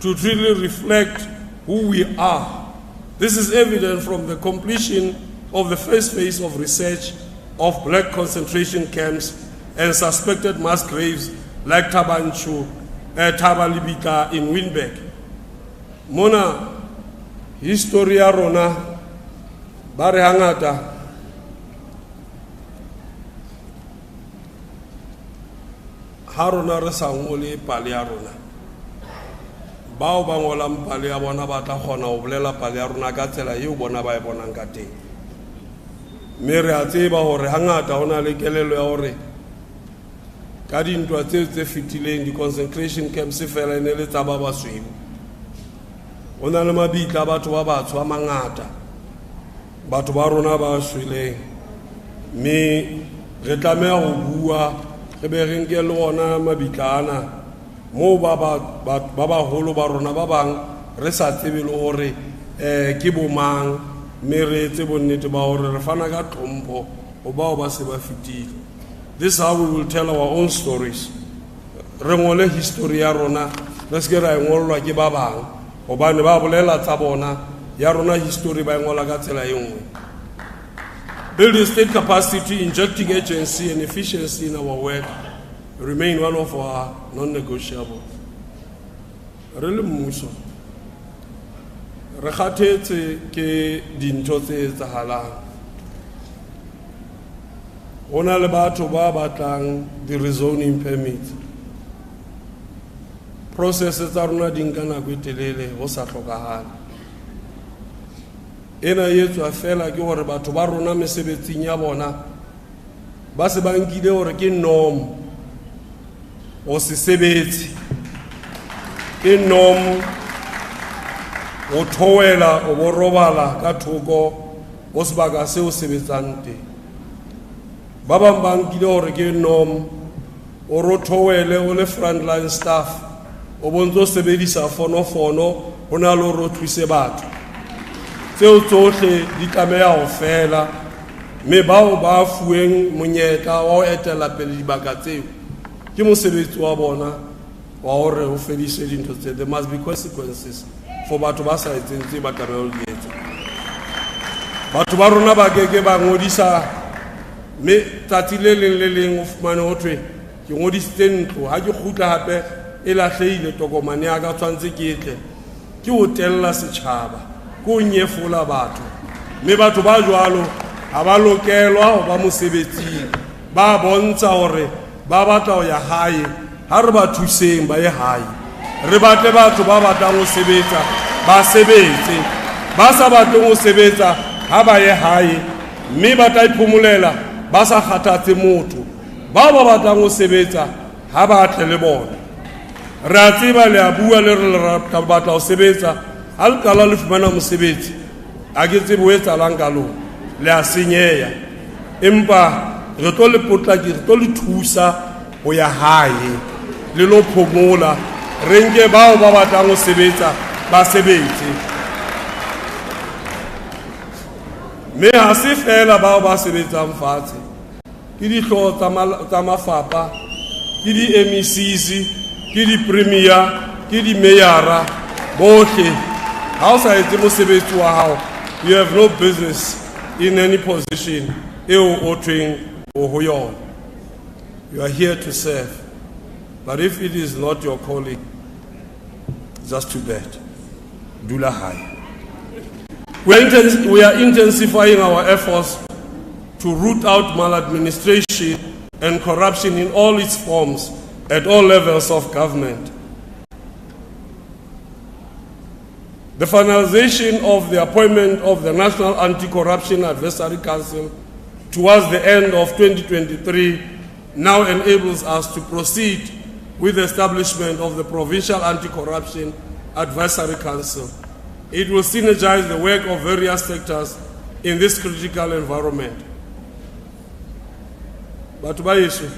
to truly reflect who we are. This is evident from the completion of the first phase of research of black concentration camps and suspected mass graves like Tabalibika in Winberg. Mona, historia rona, bare hangata, harona re sa ngole pale ya rona bao ba ngolang pale ya bona ba tla gona go bolela pale ya rona ka tsela eo bona ba e bonang ka teng mme re a tseba gore hangata hona le kelelo ya gore ka dintwa tse fetileng di-concentration camps fela e ne le tsa ba basweu go na le mabitla batho ba batsho a mangata batho ba rona ba sweleng mme re tlameha go bua re be re nke le gona mabitlana mo ba bagolo ba rona ba bang re sa tsebe le gore ke bomang mme re etse bonnete ba gore re fana ka tlhompho go bao ba se ba fetile. This is how we will tell our own stories. Re ngole history ya rona re se ke ra ngolwa ke ba bang gobane ba bolela tsa bona ya rona history ba ngola ka tsela e nngwe. Building state capacity, injecting agency and efficiency in our work remain one of our non-negotiables. Re le mmuso re kgathetse ke dintho tse etsahalang. Go na le batho ba batlang di-rezoning permit. Process tsa rona di nka nako e telele go sa tlhokagale. Ena etswa fela ke gore batho ba rona mesebetsing ya bona ba se ba nkile gore ke norm o se sebetse ke norm o thowela o borobala ka thoko o sebaka se o sebetsang teng ba bang ba nkile gore ke norm o rothowele o le frontline staff o bontse o sebedisa fonofono o na le gore o thuse batho tseo tsohle di tlameha go fela mme bao ba fueng monyetla wa go etela pele dibaka tseo ke mosebetsi wa bona wa gore o fedise dintho tse. There must be consequences for batho ba sa etseng tse ba tlameha go di etsa. Batho ba rona ba keke ba ngodisa mme tsatsi le leng le leng o fumane ho thwe ke ngodisitse ntlo ha ke kgutla hape e lahlehile tokomane ya ka tshwantse ke etle ke ho tella setjhaba ko nyefola batho mme batho ba jwalo ha ba lokelwa ho ba mosebetsing ba bontsha hore ba batla ho ya hae ha re ba thuseng ba ye hae re batle batho ba batlang ho sebetsa ba sebetse ba sa batleng ho sebetsa ha ba ye hae mme ba tla iphomolela ba sa kgathatse motho ba batlang ho sebetsa ha ba tle le bona re a tseba le a bua le re batla ho sebetsa ha le qala le fumana mosebetsi a ke tsebe ho etsahalang ka lona le a senyeha empa re tlo le potlaki re tlo le thusa ho ya hae le lo phomola re nke bao ba batlang ho sebetsa ba sebetse mme ha se fela bao ba sebetsang fatshe ke dihlooho tsa mafapha ke di-MECs ke di-premier ke di-mayara bohle ha o sa etse mosebetsi wa hao you have no business in any position eo o thweng o ho yona. You are here to serve, but if it is not your calling, it's just too bad. dula hae. We are intensifying our efforts to root out maladministration and corruption in all its forms at all levels of government. The finalization of the appointment of the National Anti-Corruption Advisory Council towards the end of 2023 now enables us to proceed with the establishment of the Provincial Anti-Corruption Advisory Council. It will synergize the work of various sectors in this critical environment. But ba yeso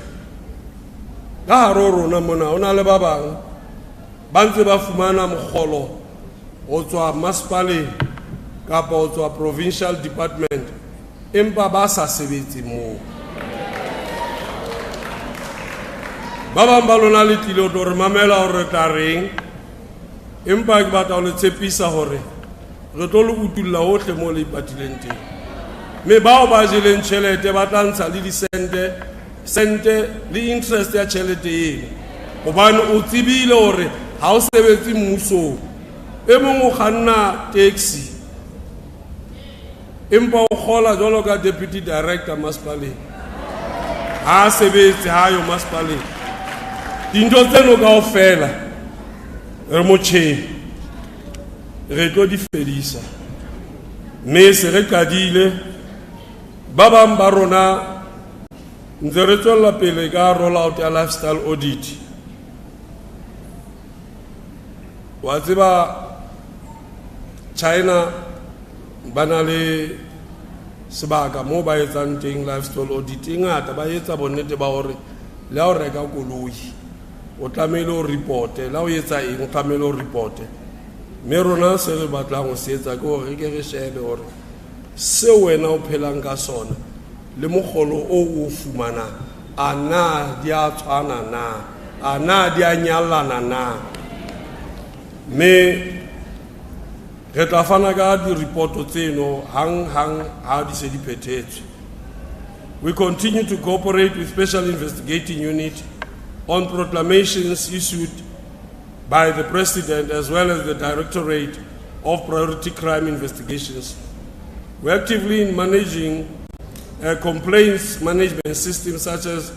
ga haro rona mona ona le ba bang ba ntse ba fumana mogolo o tswa masipaleng kapa o tswa provincial department empa ba sa sebetse mo ba bang ba lona le tlile o re mamela hore tla reng empa ke batla o le tshepisa hore re tlo le utulla hohle mo le ipatileng teng. Me bao ba jeleng tšhelete ba tla ntsha le sente le interest ya tšhelete eno gobane o tsebile gore ha o sebetse mmusong e mongwe o kganna taxi empa o kgola jwalo ka deputy director masipaleng ha a sebetse ha yo masipaleng dintho tseno kaofela re motjheng re tlo di fedisa mme se re qadile ba bang ba rona ntse re tswella pele ka roll out ya lifestyle audit. Wa tseba China ba na le sebaka mo ba etsang teng lifestyle audit ngata ba etsa bonnete ba hore le ha o reka koloi o tlamehile o reporte la o etsa eng o tlamehile o reporte mme rona se re batlang go se etsa ke hore ke re shebe hore se wena o phelang ka sona le mogolo o o fumana ana dia tshwana na ana dia nyallana na me re tla fana ka di report tseno hang ha di se di phethetswe. We continue to cooperate with Special Investigating Unit on proclamations issued by the President as well as the Directorate of Priority Crime Investigations. We're actively managing complaints management systems such as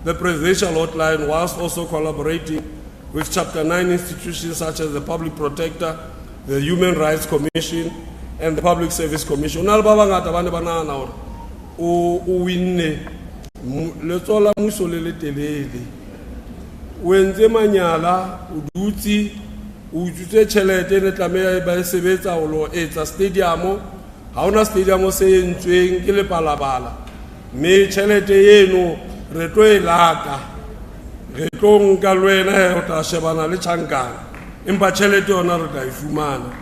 the Presidential Hotline, whilst also collaborating with Chapter 9 institutions such as the Public Protector, the Human Rights Commission, and the Public Service Commission. O winne le tsola muso le telele o entse manyala o dutsi o utse tšhelete ne tlameha ba sebetsa o lo etsa stadium ha ona stadium se entsweng ke le palabala me tšhelete eno re tlo e lata re tlo nka lwena o tla shebana le tšhankana empa tšhelete yona re tla e fumana.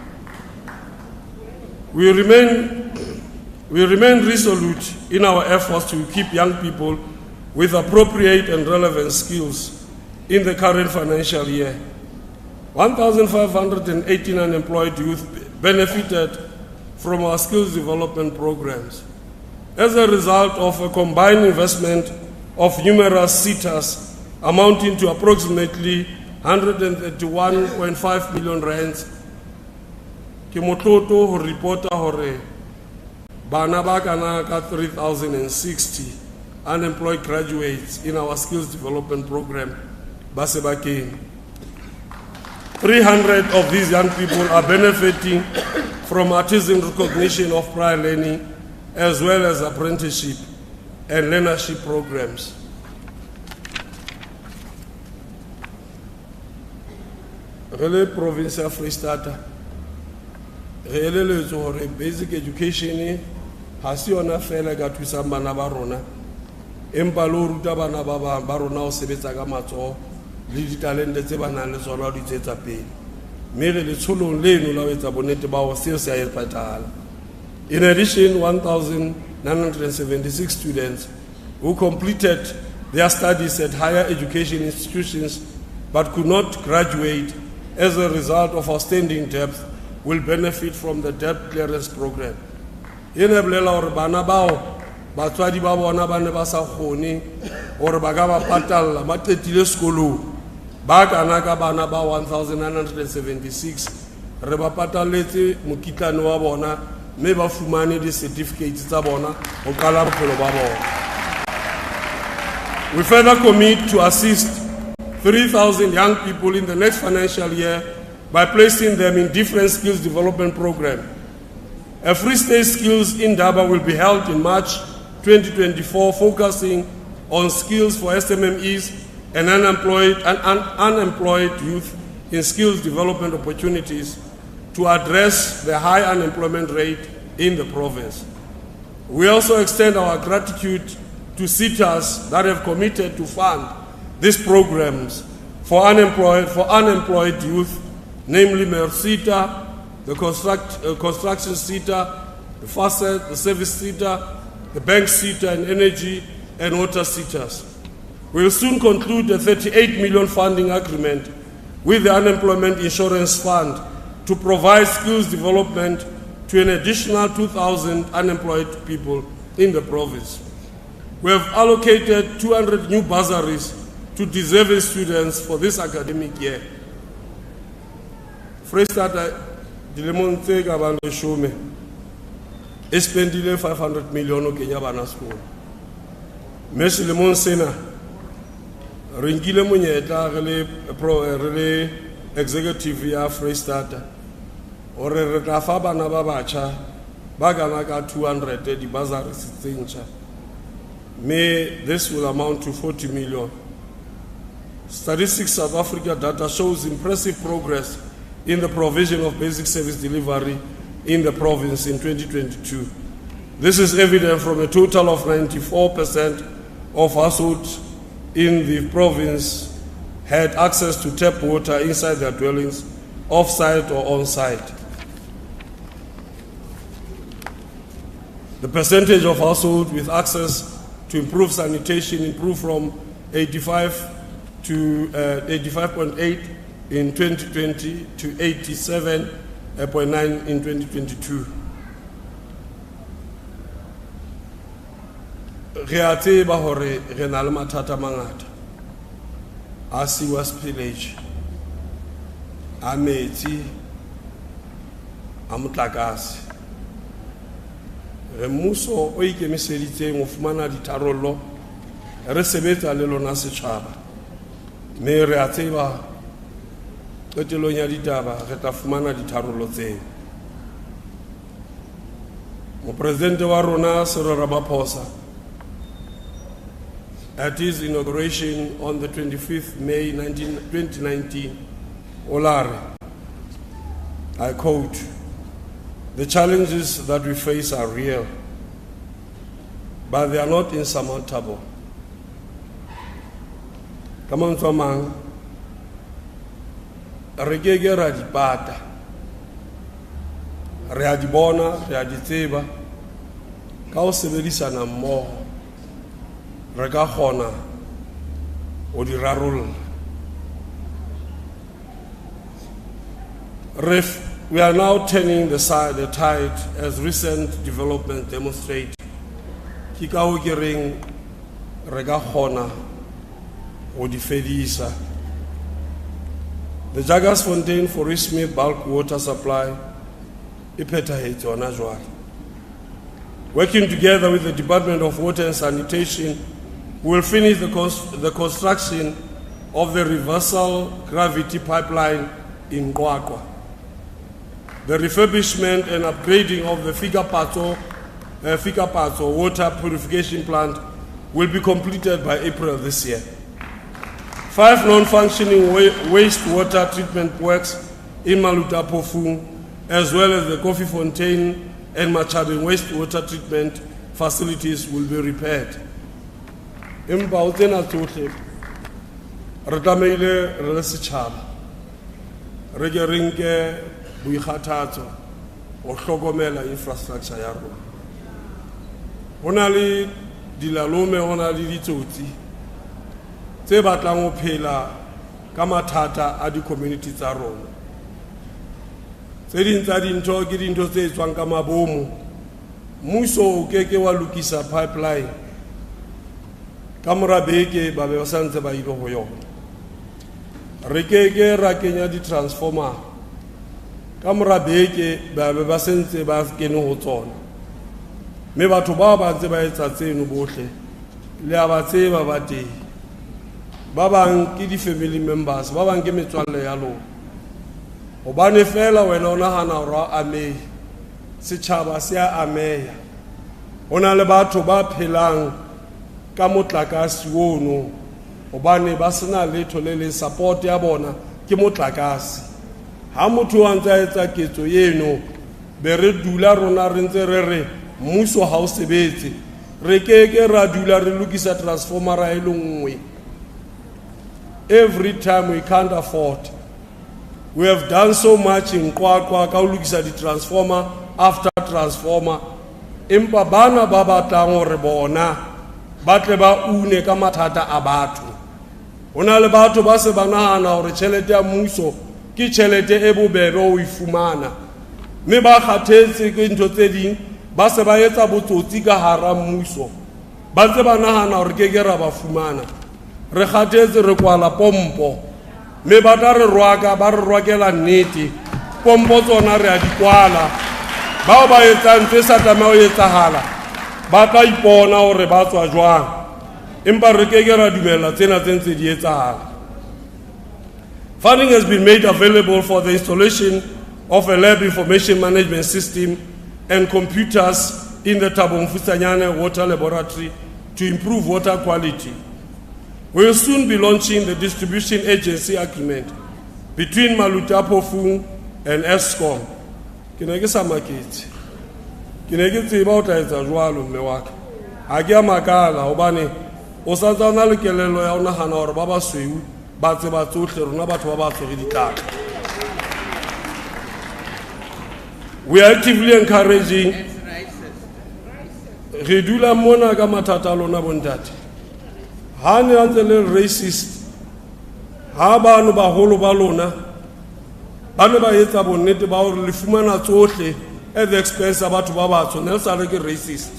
We remain resolute in our efforts to keep young people with appropriate and relevant skills in the current financial year. 1,518 unemployed youth benefited from our skills development programs. As a result of a combined investment of numerous SETAs amounting to approximately 131.5 million rands, ke motloto ho reporta hore bana ba kana ka 3,060 unemployed graduates in our skills development program ba sebakeng. 300 of these young people are benefiting from artisan recognition of prior learning as well as apprenticeship and learnership programs. Rele province ya Free State rele hore basic education ha se yona fela ka thusa bana ba rona empa lo ruta bana ba rona o sebetsa ka matsoho le ditalente tse bana le tsona di tsetsa pele mme re le tsholong leno la etsa bonnete ba ho se se a epatala. In addition, 1,976 students who completed their studies at higher education institutions but could not graduate as a result of outstanding debt will benefit from the debt clearance program. Ene bolela hore bana bao batswadi ba bona ba ne ba sa kgone hore ba ka ba patalla ba qetile sekolong ba kana ka bana ba 1,976 re ba pataletse mokitlane wa bona mme ba fumane di certificates tsa bona go qala bophelo ba bona. We further commit to assist 3,000 young people in the next financial year by placing them in different skills development programs. A Free State Skills Indaba will be held in March 2024, focusing on skills for SMMEs and unemployed youth in skills development opportunities to address the high unemployment rate in the province. We also extend our gratitude to SETAs that have committed to fund these programs for unemployed youth, namely MERSETA, the construction SETA, the FASET, the service SETA, the bank SETA, and energy and water SETAs. We will soon conclude a 38 million funding agreement with the Unemployment Insurance Fund to provide skills development to an additional 2,000 unemployed people in the province. We have allocated 200 new bursaries to deserving students for this academic year. Freestata dilemong tse ka bang 10 e spendile 500 million o kenya bana sekolo. Mme selemong sena re nkile monyetla re le executive ya Freestata ore re tla fa bana ba batjha ba kana ka 200 di bursaries tse ntjha. May this will amount to 40 million. Statistics South Africa data shows impressive progress in the provision of basic service delivery in the province in 2022. This is evident from a total of 94% of households in the province had access to tap water inside their dwellings, off-site or on-site. The percentage of households with access to improved sanitation improved from 85 to 85.8 in 2020 to 87.9 in 2022. Re a tseba hore re na le mathata mangata a sewer spillage, a metsi, a motlakase. Re mmuso o ikemiseditseng ho fumana ditharollo re sebetsa le lona setjhaba, mme re a tseba qetelong ya ditaba re tla fumana ditharollo tseo. Mopresidente wa rona Cyril Ramaphosa, at his inauguration on the 25th May 2019, Olare, I quote, "The challenges that we face are real, but they are not insurmountable." Come on, Tomang. Re keke ra di pata, re a di bona, re a di tseba, ka ho sebedisana mmoho re ka kgona ho di rarolla. We are now turning the tide as recent developments demonstrate. Ke ka ho ke reng re ka kgona ho di fedisa. The Jagersfontein Forest Smith bulk water supply e phethahetse hona jwale. Working together with the Department of Water and Sanitation, we will finish the construction of the reversal gravity pipeline in Qwaqwa. The refurbishment and upgrading of the Fikapatso water purification plant will be completed by April this year. 5 non-functioning wastewater treatment works in Malutapofung, as well as the Coffee Fontaine and Machabeng wastewater treatment facilities will be repaired. Empa o tsena tsohle re tlameile re le setjhaba re ke re nke boikgathatso ho hlokomela infrastructure ya rona. Ho na le dilalome, ho na le ditsotsi tse batlang ho phela ka mathata a di-community tsa rona. Tse ding tsa dintho ke dintho tse tswang ka mabomo. Mmuso o keke wa lokisa pipeline ka mora beke ba be ba santse ba ile ho yona. Re keke ra kenya di-transformer ka mora beke ba be ba sentse ba kene ho tsona me batho ba ba ntse ba etsa tseno bohle le a ba tseba ba teng ba bang ke di family members ba bang ke metswalle ya lona hobane fela wena o nahana hore a amehe setjhaba se a ameha hona le batho ba phelang ka motlakase ono hobane ba sena letho le le support ya bona ke motlakase ha motho a ntse a etsa ketso eno be re dula rona re ntse re mmuso ha o sebetse re keke ra dula re lokisa transformer e le nngwe. Every time we can't afford. We have done so much in Qwaqwa ka ho lokisa di transformer after transformer empa bana ba batlang hore bona ba tle ba une ka mathata a batho. Hona le batho ba se ba nahana hore tjhelete ya mmuso ke tjhelete e bobebe o e fumana mme ba kgathetse ke ntho tse ding ba se ba etsa botsotsi ka hara mmuso ba ntse ba nahana hore ke ra ba fumana re kgathetse re kwala pompo mme ba tla re rwaka ba re rwakela nnete pompo tsona re a di kwala bao ba etsang tse sa tlameha ho etsahala ba tla ipona hore ba tswa jwang empa re ke ra dumela tsena tse ntse di etsahala. Funding has been made available for the installation of a lab information management system and computers in the Thabo Mfutshanyane Water Laboratory to improve water quality. We will soon be launching the distribution agency agreement between Malutapofung and Eskom. Ke sa maketse. Ke ne ke tseba o tla etsa jwalo mme wa ka. Ha ke a makala hobane o sa tsana le kelelo ya ona hana hore ba ba sweu ba tseba tsohle rona batho ba ba tshwere ditlaka. We are actively encouraging re dula mona ka mathata a lona bontate. Ha ne a ntse le racist ha bano baholo ba lona ba ne ba etsa bonnete ba hore le fumana tsohle at the expense ya batho ba batsho ne sa le ke racist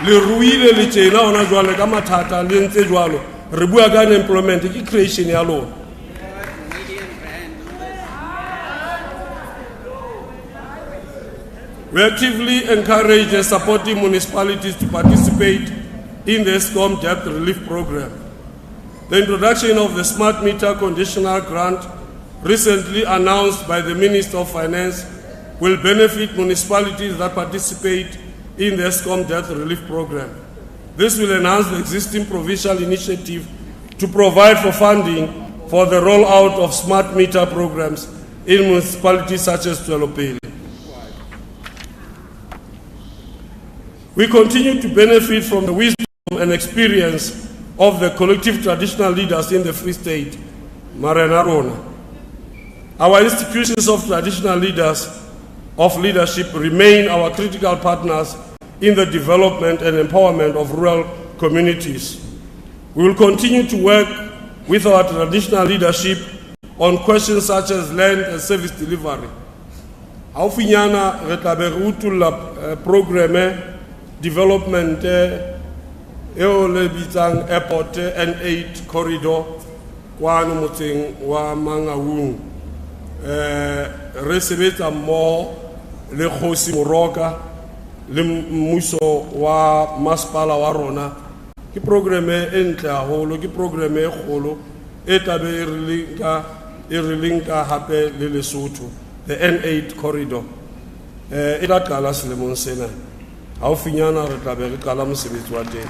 le ruile le tjena ona jwale ka mathata le ntse jwalo re bua ka unemployment ke creation ya lona. We actively encourage and supporting municipalities to participate in the Eskom debt relief program. The introduction of the smart meter conditional grant recently announced by the Minister of Finance will benefit municipalities that participate in the Eskom debt relief program. This will enhance the existing provincial initiative to provide for funding for the rollout of smart meter programs in municipalities such as Qwaqwa. We continue to benefit from the wisdom and experience of the collective traditional leaders in the Free State, Marenarona. Our institutions of traditional leaders of leadership remain our critical partners in the development and empowerment of rural communities. We will continue to work with our traditional leadership on questions such as land and service delivery. Haufinyana re tla be re utulla programme development eo le bitsang airport N8 corridor kwano motseng wa Mangaung re sebetsa mmoho le Kgosi Moroka le mmuso wa masipala wa rona ke programme e ntle haholo ke programme e kgolo e tla be e linka hape le Lesotho the N8 corridor e tla qala selemong sena haufinyana re tla be re qala mosebetsi wa teng.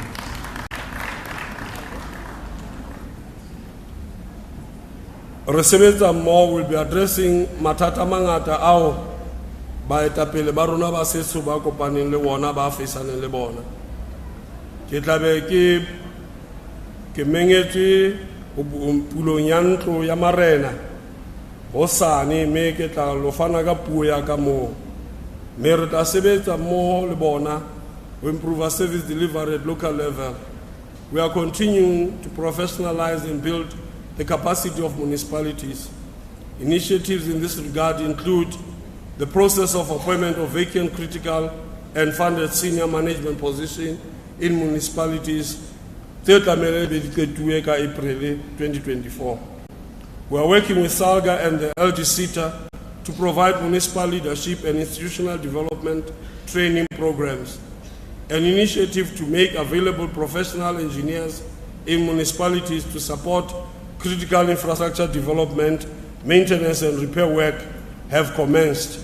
Re sebetsa mmoho will be addressing mathata mangata ao baetapele ba rona ba setso ba kopaneng le bona ba fesaneng le bona. Ke tla be ke mengetse pulong ya ntlo ya marena hosane me ke tla lo fana ka puo ya ka moo. Me re tla sebetsa mmoho le bona to improve our service delivery at local level. We are continuing to professionalize and build the capacity of municipalities. Initiatives in this regard include the process of appointment of vacant critical and funded senior management positions in municipalities April 2024. We are working with SALGA and the LGCTA to provide municipal leadership and institutional development training programs, an initiative to make available professional engineers in municipalities to support critical infrastructure development, maintenance and repair work have commenced.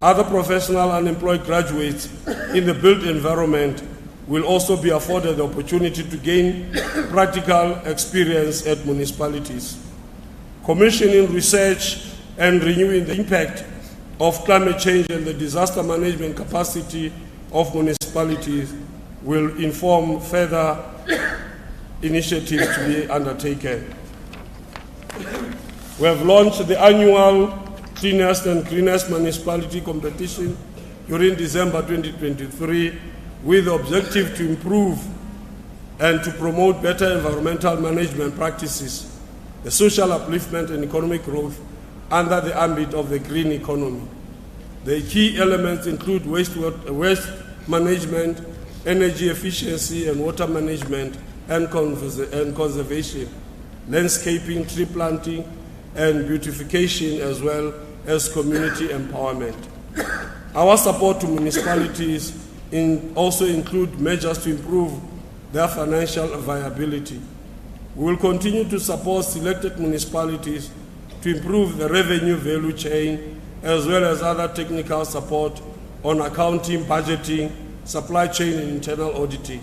Other professional unemployed graduates in the built environment will also be afforded the opportunity to gain practical experience at municipalities. Commissioning research and renewing the impact of climate change and the disaster management capacity of municipalities will inform further initiatives to be undertaken. We have launched the annual Cleanest and Greenest Municipality competition during December 2023 with the objective to improve and to promote better environmental management practices, the social upliftment and economic growth under the ambit of the green economy. The key elements include waste management, energy efficiency and water management and conservation, landscaping, tree planting and beautification, as well as community empowerment. Our support to municipalities also include measures to improve their financial viability. We will continue to support selected municipalities to improve the revenue value chain, as well as other technical support on accounting, budgeting, supply chain and internal auditing.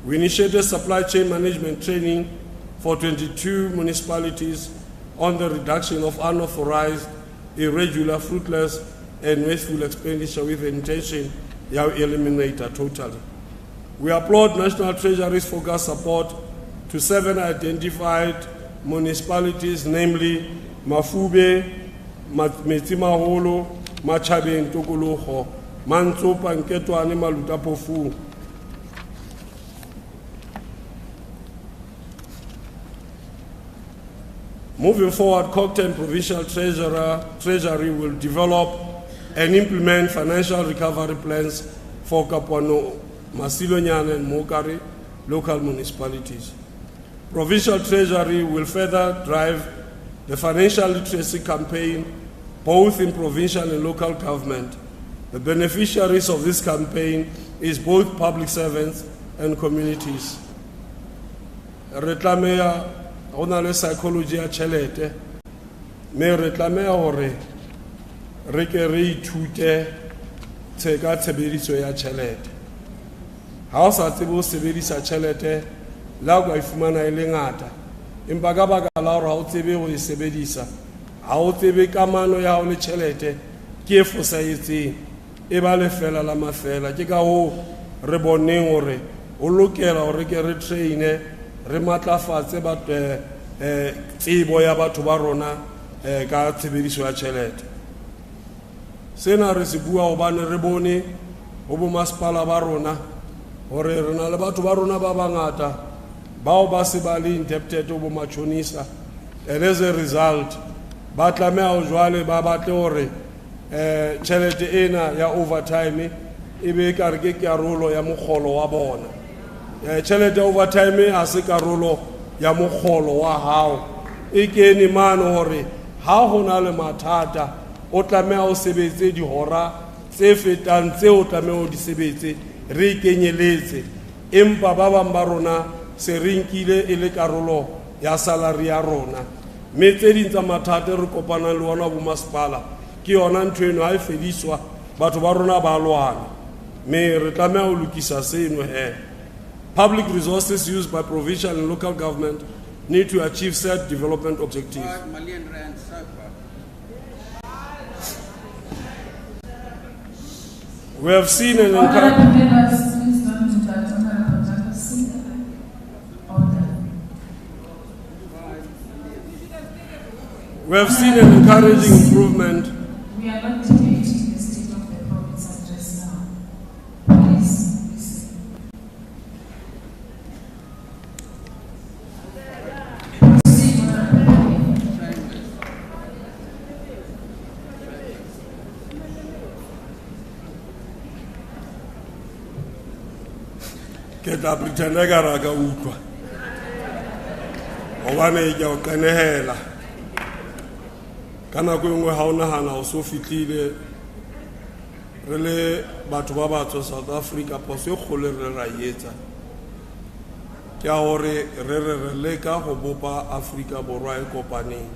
We initiated supply chain management training for 22 municipalities on the reduction of unauthorized, irregular, fruitless and wasteful expenditure with the intention to eliminate it totally. We applaud National Treasury's focused support to 7 identified municipalities, namely Mafube, Metsimaholo, Machabe, Ntokoloho, Mantsopa, Nketwane, Malutapofu. Moving forward, Qwaqwa Provincial Treasury will develop and implement financial recovery plans for Kapwano, Masilonyane and Mokari local municipalities. Provincial Treasury will further drive the financial literacy campaign both in provincial and local government. The beneficiaries of this campaign is both public servants and communities. Retlameya ona le psychology ya chelete me retlameya hore re ke re ithute tseka tshebediso ya chelete. Ha o sa tsebe o sebedisa chelete la go ifumana ile ngata empa ka baka la hore ha o tsebe go e sebedisa, ha o tsebe kamano ya ho le chelete ke e fosahetseng e ba le fela la mafela. Ke ka ho re boneng hore o lokela hore ke re traine re matlafatse tsebo ya batho ba rona ka tshebediso ya chelete. Sena re se bua hobane re bone ho bo masepala ba rona hore re na le batho ba rona ba bangata bao ba se ba le indebted ho bo matshonisa, and as a result ba tlameha ho jwale ba batle hore chelete ena ya overtime e be ka re ke karolo ya mogolo wa bona. Chelete ya overtime ha se karolo ya mogolo wa hao, e kene mano hore ha ho na le mathata o tlameha ho sebetse dihora tse fetang tse o tlameha ho di sebetse re kenyeletse, empa ba bang ba rona se re nkile e le karolo ya salary ya rona. Me tse ding tsa mathata re kopana le ona bo masepala ke yona ntho eno ha e fediswa batho ba rona ba lwana, me re tlameha ho lokisa seno he. Public resources used by provincial and local government need to achieve set development objectives. 5 million rand SOPA. We have seen an encouraging improvement. We are not debating the state of the province just now. Please listen. Ke tla pretenda ka ra ka utlwa hobane ke o qenehela Kana ko engwe ha ona hana o so fitlile re le batho ba batho South Africa poso e khole re ra yetsa ke a hore re leka go bopa Africa borwa e kopaneng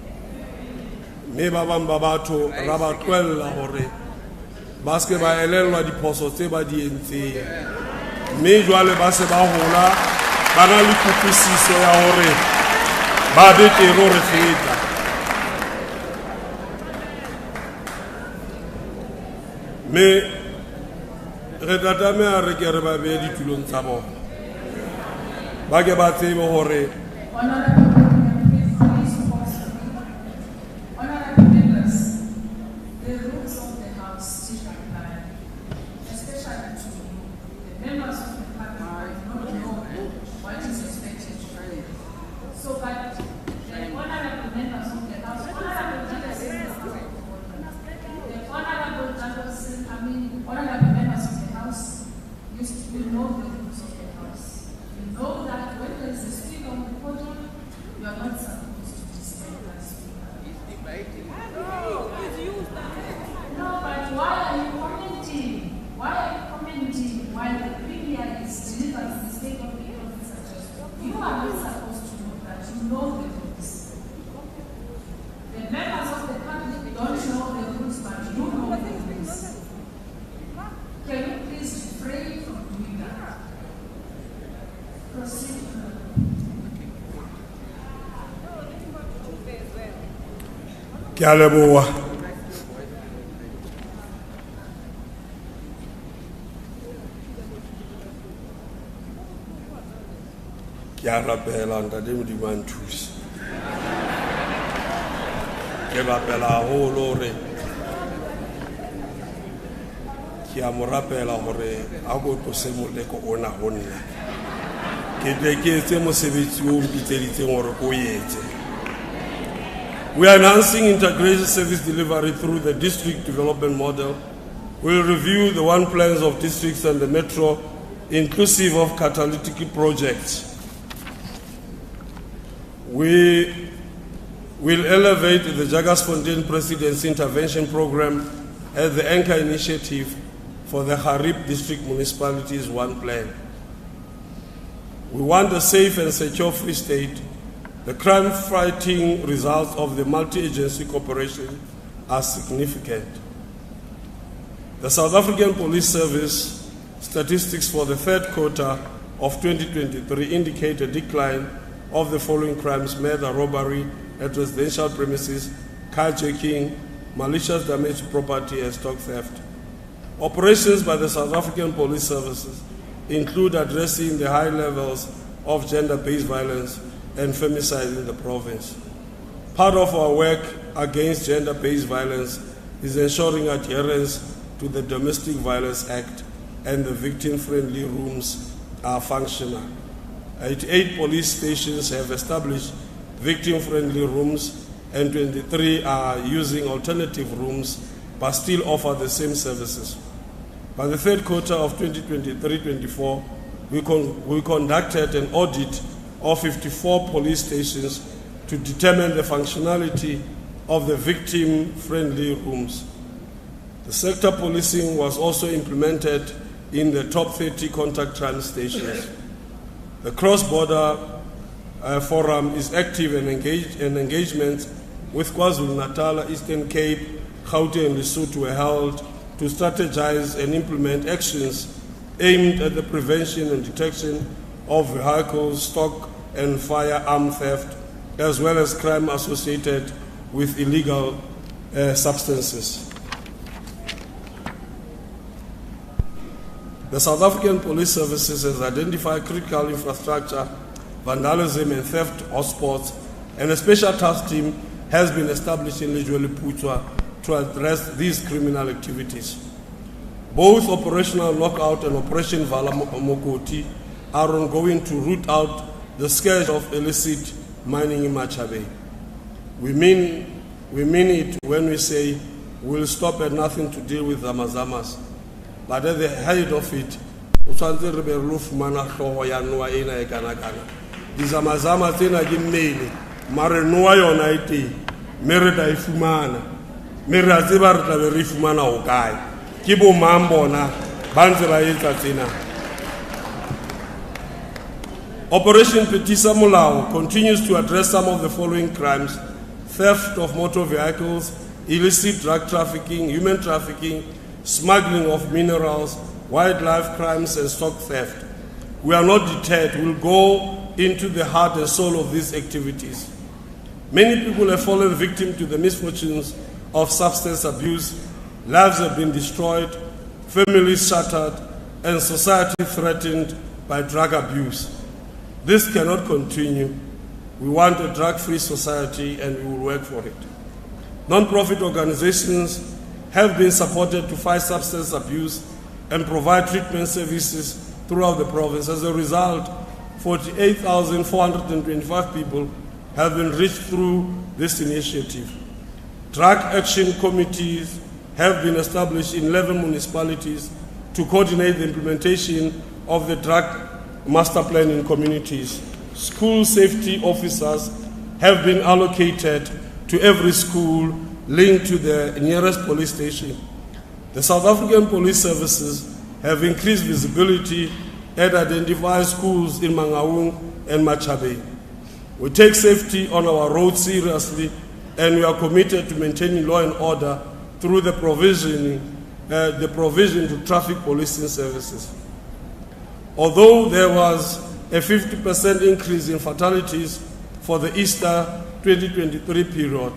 me ba bang ba batho ra ba tlwella hore ba se ba elelwa diphoso tse ba di entseng me jwale ba se ba hola ba na le kutlwisiso ya hore ba betero re feta me re tatamea re ke re ba be ditulong tsa bona ba ke ba tsebe hore ke a leboha ke a rapela ntate Modimo a nthusa ke rapela haholo hore ke a mo rapela hore a go tlose moleko ona ho nna ke tle ke etse mosebetsi o mpitseditseng hore o etse. We are enhancing integrated service delivery through the district development model. We'll review the one plans of districts and the metro, inclusive of catalytic projects. We will elevate the Jagasfontein Presidency Intervention Program as the anchor initiative for the Harib District Municipalities One Plan. We want a safe and secure Free State. The crime-fighting results of the multi-agency cooperation are significant. The South African Police Service statistics for the third quarter of 2023 indicate a decline of the following crimes: murder, robbery at residential premises, carjacking, malicious damage to property, and stock theft. Operations by the South African Police Services include addressing the high levels of gender-based violence and femicide in the province. Part of our work against gender-based violence is ensuring adherence to the Domestic Violence Act, and the victim-friendly rooms are functional. 88 police stations have established victim-friendly rooms, and 23 are using alternative rooms but still offer the same services. By the third quarter of 2023-24, we conducted an audit of 54 police stations to determine the functionality of the victim-friendly rooms. The sector policing was also implemented in the top 30 contact crime stations. The cross-border forum is active and engagements with KwaZulu-Natal, Eastern Cape, Gauteng and Lesotho were held to strategize and implement actions aimed at the prevention and detection of vehicles, stock and firearm theft, as well as crime associated with illegal substances. The South African Police Services has identified critical infrastructure, vandalism and theft hotspots, and a special task team has been established in Qwaqwa to address these criminal activities. Both Operational Knockout and Operation Vala Mokoti are ongoing to root out the scourge of illicit mining in Machabe. We mean it when we say we'll stop at nothing to deal with the Amazamas. But at the height of it, these Amazamas tena gimeli, mare noa yona ite, mere da ifumana mere a tseba re tla be re ifumana ho kae ke bo mang bona ba ntse ba etsa tsena. Operation Petisa Molao continues to address some of the following crimes: theft of motor vehicles, illicit drug trafficking, human trafficking, smuggling of minerals, wildlife crimes, and stock theft. We are not deterred. We'll go into the heart and soul of these activities. Many people have fallen victim to the misfortunes of substance abuse. Lives have been destroyed, families shattered, and society threatened by drug abuse. This cannot continue. We want a drug-free society and we will work for it. Non-profit organizations have been supported to fight substance abuse and provide treatment services throughout the province. As a result, 48,425 people have been reached through this initiative. Drug action committees have been established in 11 municipalities to coordinate the implementation of the drug master plan in communities. School safety officers have been allocated to every school linked to the nearest police station. The South African Police Services have increased visibility and identified schools in Mangaung and Machabe. We take safety on our roads seriously, and we are committed to maintaining law and order through the provision to traffic policing services. Although there was a 50% increase in fatalities for the Easter 2023 period,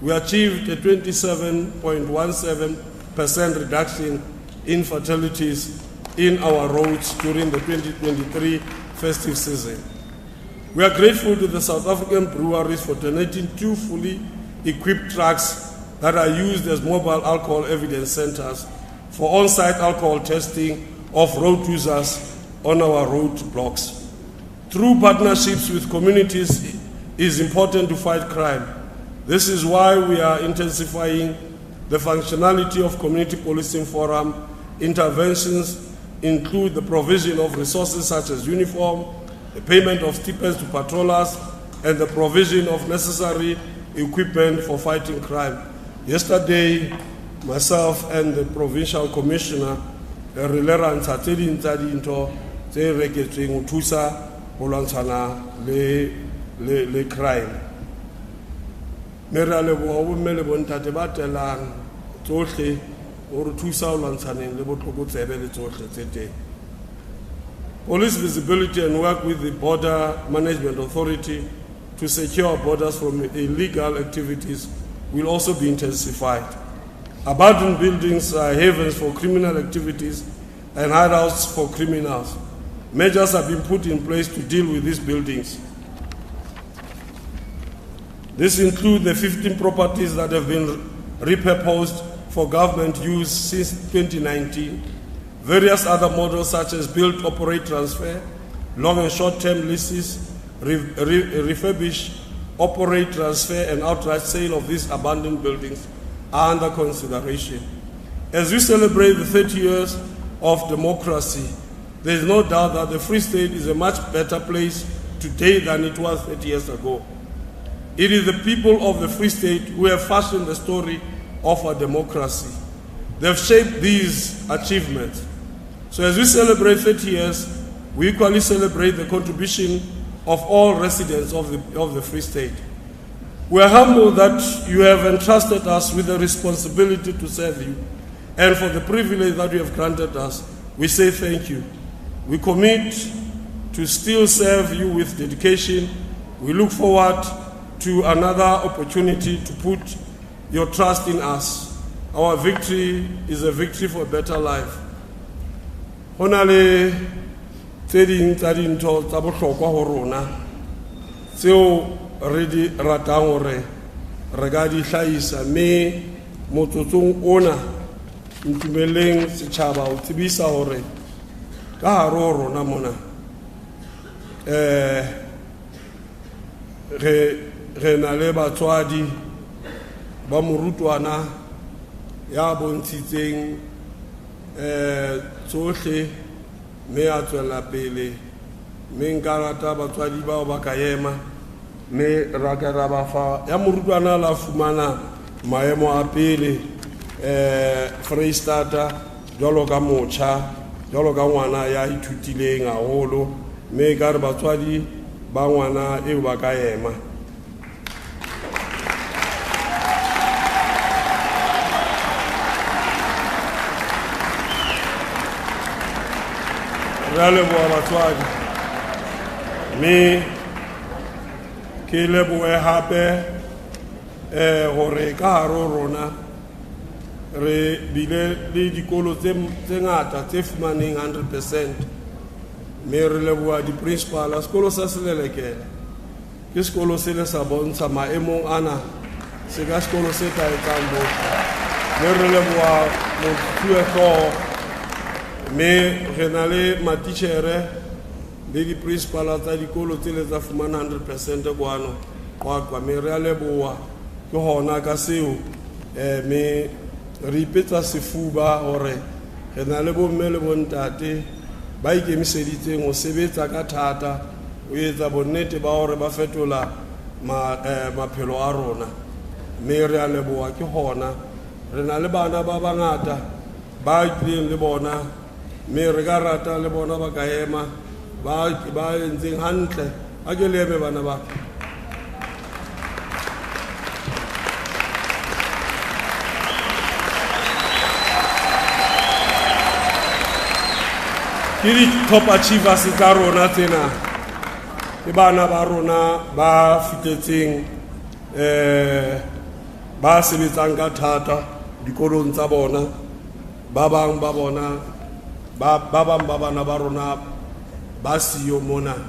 we achieved a 27.17% reduction in fatalities in our roads during the 2023 festive season. We are grateful to the South African breweries for donating 2 fully equipped trucks that are used as mobile alcohol evidence centers for on-site alcohol testing of road users on our road blocks. Through partnerships with communities is important to fight crime. This is why we are intensifying the functionality of community policing forum. Interventions include the provision of resources such as uniform, the payment of stipends to patrollers, and the provision of necessary equipment for fighting crime. Yesterday, myself and the provincial commissioner le crime. Merale bo mmele bontate ba telang tsohle o re thusa o lwantshaneng le botlhokotsebe le tsohle tse teng. Police visibility and work with the Border Management Authority to secure borders from illegal activities will also be intensified. Abandoned buildings are havens for criminal activities and hideouts for criminals. Measures have been put in place to deal with these buildings. This includes the 15 properties that have been repurposed for government use since 2019, various other models such as build, operate, transfer, long and short-term leases, refurbish, operate, transfer, and outright sale of these abandoned buildings are under consideration. As we celebrate the 30 years of democracy, there is no doubt that the Free State is a much better place today than it was 30 years ago. It is the people of the Free State who have fashioned the story of our democracy. They have shaped these achievements. So as we celebrate 30 years, we equally celebrate the contribution of all residents of the Free State. We are humbled that you have entrusted us with the responsibility to serve you, and for the privilege that you have granted us, we say thank you. We commit to still serve you with dedication. We look forward to another opportunity to put your trust in us. Our victory is a victory for a better life. Honale tseding tsa dintho tsa bohlokwa ho rona tseo re di ratang hore re ka di hlahisa mme motsotsong ona ntumeleng setjhaba ho tsebisa hore ka hare ho rona mona re na le batswadi ba morutwana ya bontshitseng tsohle me a tswela pele me nka rata batswadi bao ba ka ema me ra ka ra ba fa ya morutwana la fumana maemo a pele Freistata jwalo ka motjha jwalo ka ngwana ya ithutileng haholo me ka re batswadi ba ngwana eo ba ka ema re leboha batswadi me ke lebohe hape hore ka haro rona re bile le dikolo tse ngata tse fumaneng 100% me re leboha di-principal sekolo sa Selelekela ke sekolo se le sa bontsha maemong ana se ka sekolo se ka etsang bohle me re leboha mosuwehlooho me re na le matitjhere le di-principal tsa dikolo tse le tsa fumana 100% kwano Qwaqwa me re a leboha ke hona ka seo me re ipetsa sefuba hore re na le bomme le bontate ba ikemiseditseng ho sebetsa ka thata o etsa bonnete ba hore ba fetola maphelo a rona me re a leboha ke hona re na le bana ba bangata ba tlileng le bona me re ka rata le bona ba ka ema ba entseng hantle a ke le eme bana ba ke di-top achievers tsa rona tsena ke bana ba rona ba fitlhetseng ba sebetsang ka thata dikolong tsa bona ba bang ba bana ba rona ba siyo mona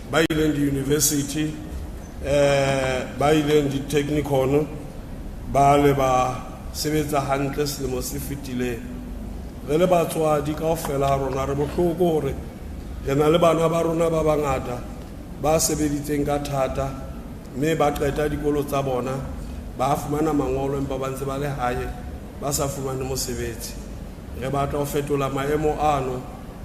ba ileng di-university ba ileng di-technicon ba le ba sebetsa hantle selemo se fetileng re le batswadi kaofela ha rona re bohloko hore re na le bana ba rona ba bangata ba sebeditseng ka thata mme ba qeta dikolo tsa bona ba fumana mangolo empa ba ntse ba le hae ba sa fumane mosebetsi re batla ho fetola maemo ano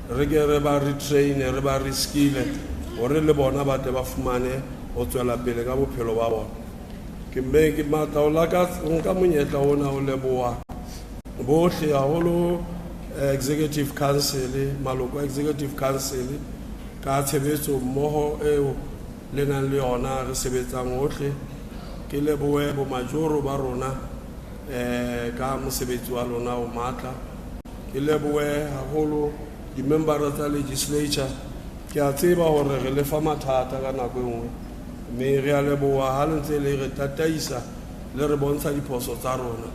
re ke re ba retrain re ba reskile hore le bona ba tle ba fumane ho tswela pele ka bophelo ba bona ke mme ke matla o la ka nka monyetla ona o leboha bohle haholo executive council maloko executive council ka tshebetso mmoho eo le nang le yona re sebetsang hohle ke lebohe bo majoro ba rona ka mosebetsi wa lona o matla ke lebohe haholo di-member tsa legislature ke a tseba hore re lefa mathata ka nako e nngwe mme re a leboha ha le ntse le re tataisa le re bontsha diphoso tsa rona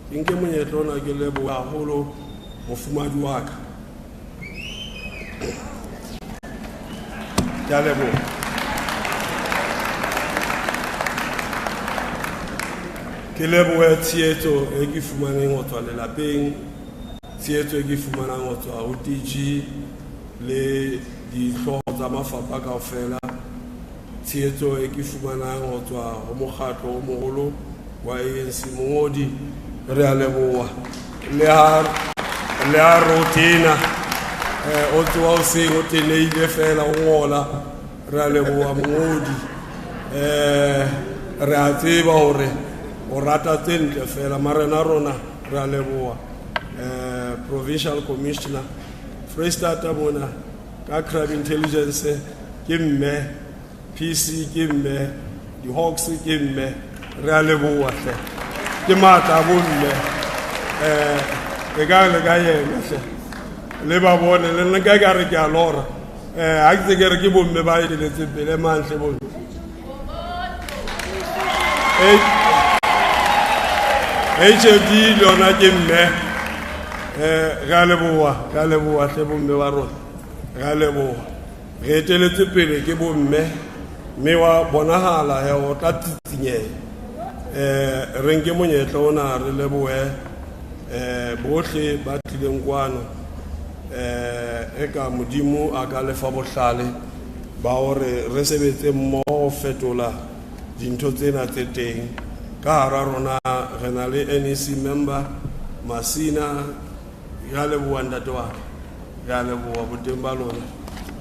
ke nke monyetla ona ke leboha haholo mofumadi wa ka ke a leboha ke lebohe tshehetso e ke fumaneng ho tswa lelapeng tshehetso e ke fumanang ho tswa ho DG le dihlooho tsa mafapha kaofela tshehetso e ke fumanang ho tswa ho mokgatlo o moholo wa ANC mongodi re a leboha le ha rotina o tsoa o seng o teneile fela o ngola re a leboha mongodi re a tseba hore o rata tse ntle fela marena rona re a leboha provincial commissioner Freistata mona ka crime intelligence ke mme PC ke mme di-Hawks ke mme re a leboha hle ke matla bo mme ke ka le ka yena hle le ba bone le nna ka re ke a lora ha ke ke re ke bo mme ba ile tse pele mantle bo HFD lona ke mme ga leboha hle bo mme ba rona ga leboha re eteletse pele ke bo mme mme wa bonahala ya o tla tsitsinyela re nke monyetla ona re lebohe bohle ba tlileng kwano eka modimo a ka lefa bohlale ba hore re sebetse mmoho fetola dintho tsena tse teng ka hara rona re na le NEC member Masina ya leboha ntate wa ya leboha boteng ba lona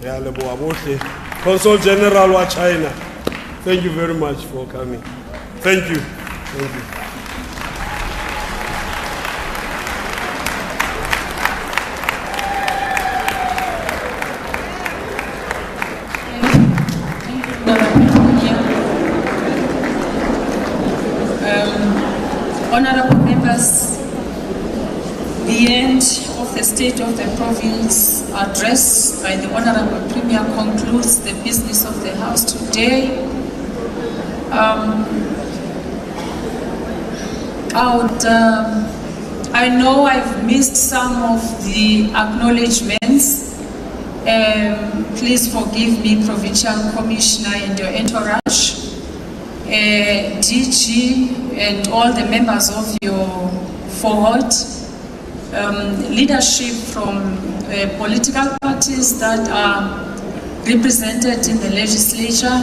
ya leboha bohle Consul General wa China Thank you very much for coming. Thank you. Thank you. Honorable members, the end of the State of the Province address by the Honorable Premier concludes the business of the House today. I know I've missed some of the acknowledgements. Please forgive me, Provincial Commissioner and your entourage, DG and all the members of your forward, leadership from political parties that are represented in the legislature,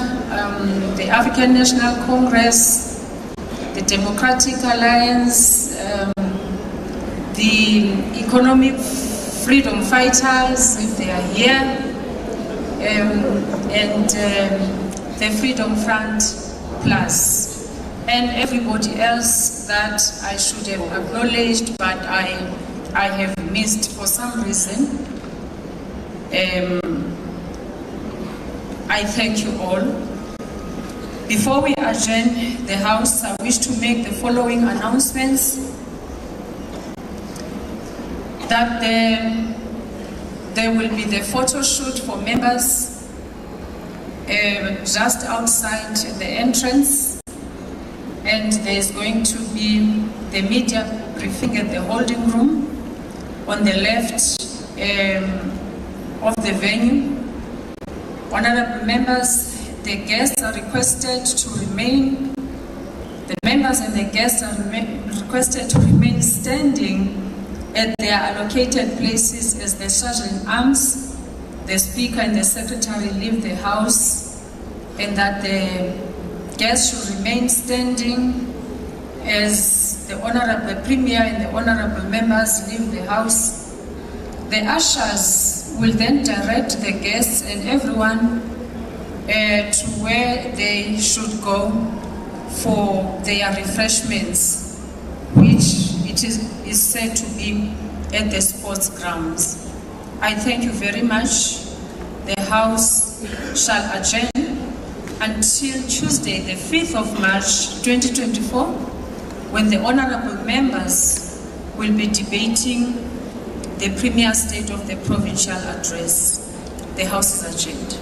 the African National Congress, the Democratic Alliance, the economic freedom fighters, if they are here, and the Freedom Front Plus, and everybody else that I should have acknowledged, but I have missed for some reason. I thank you all. Before we adjourn the House, I wish to make the following announcements. That there will be the photo shoot for members just outside the entrance, and there is going to be the media briefing at the holding room on the left of the venue. Honorable members, the guests are requested to remain, the members and the guests are requested to remain standing at their allocated places as the Sergeant-at-Arms, the Speaker and the Secretary leave the House, and that the guests should remain standing as the Honorable Premier and the Honorable members leave the House. The ushers will then direct the guests and everyone to where they should go for their refreshments, which it is said to be at the sports grounds. I thank you very much. The House shall adjourn until Tuesday, the 5th of March 2024, when the honorable members will be debating the Premier State of the Provincial Address. The House is adjourned.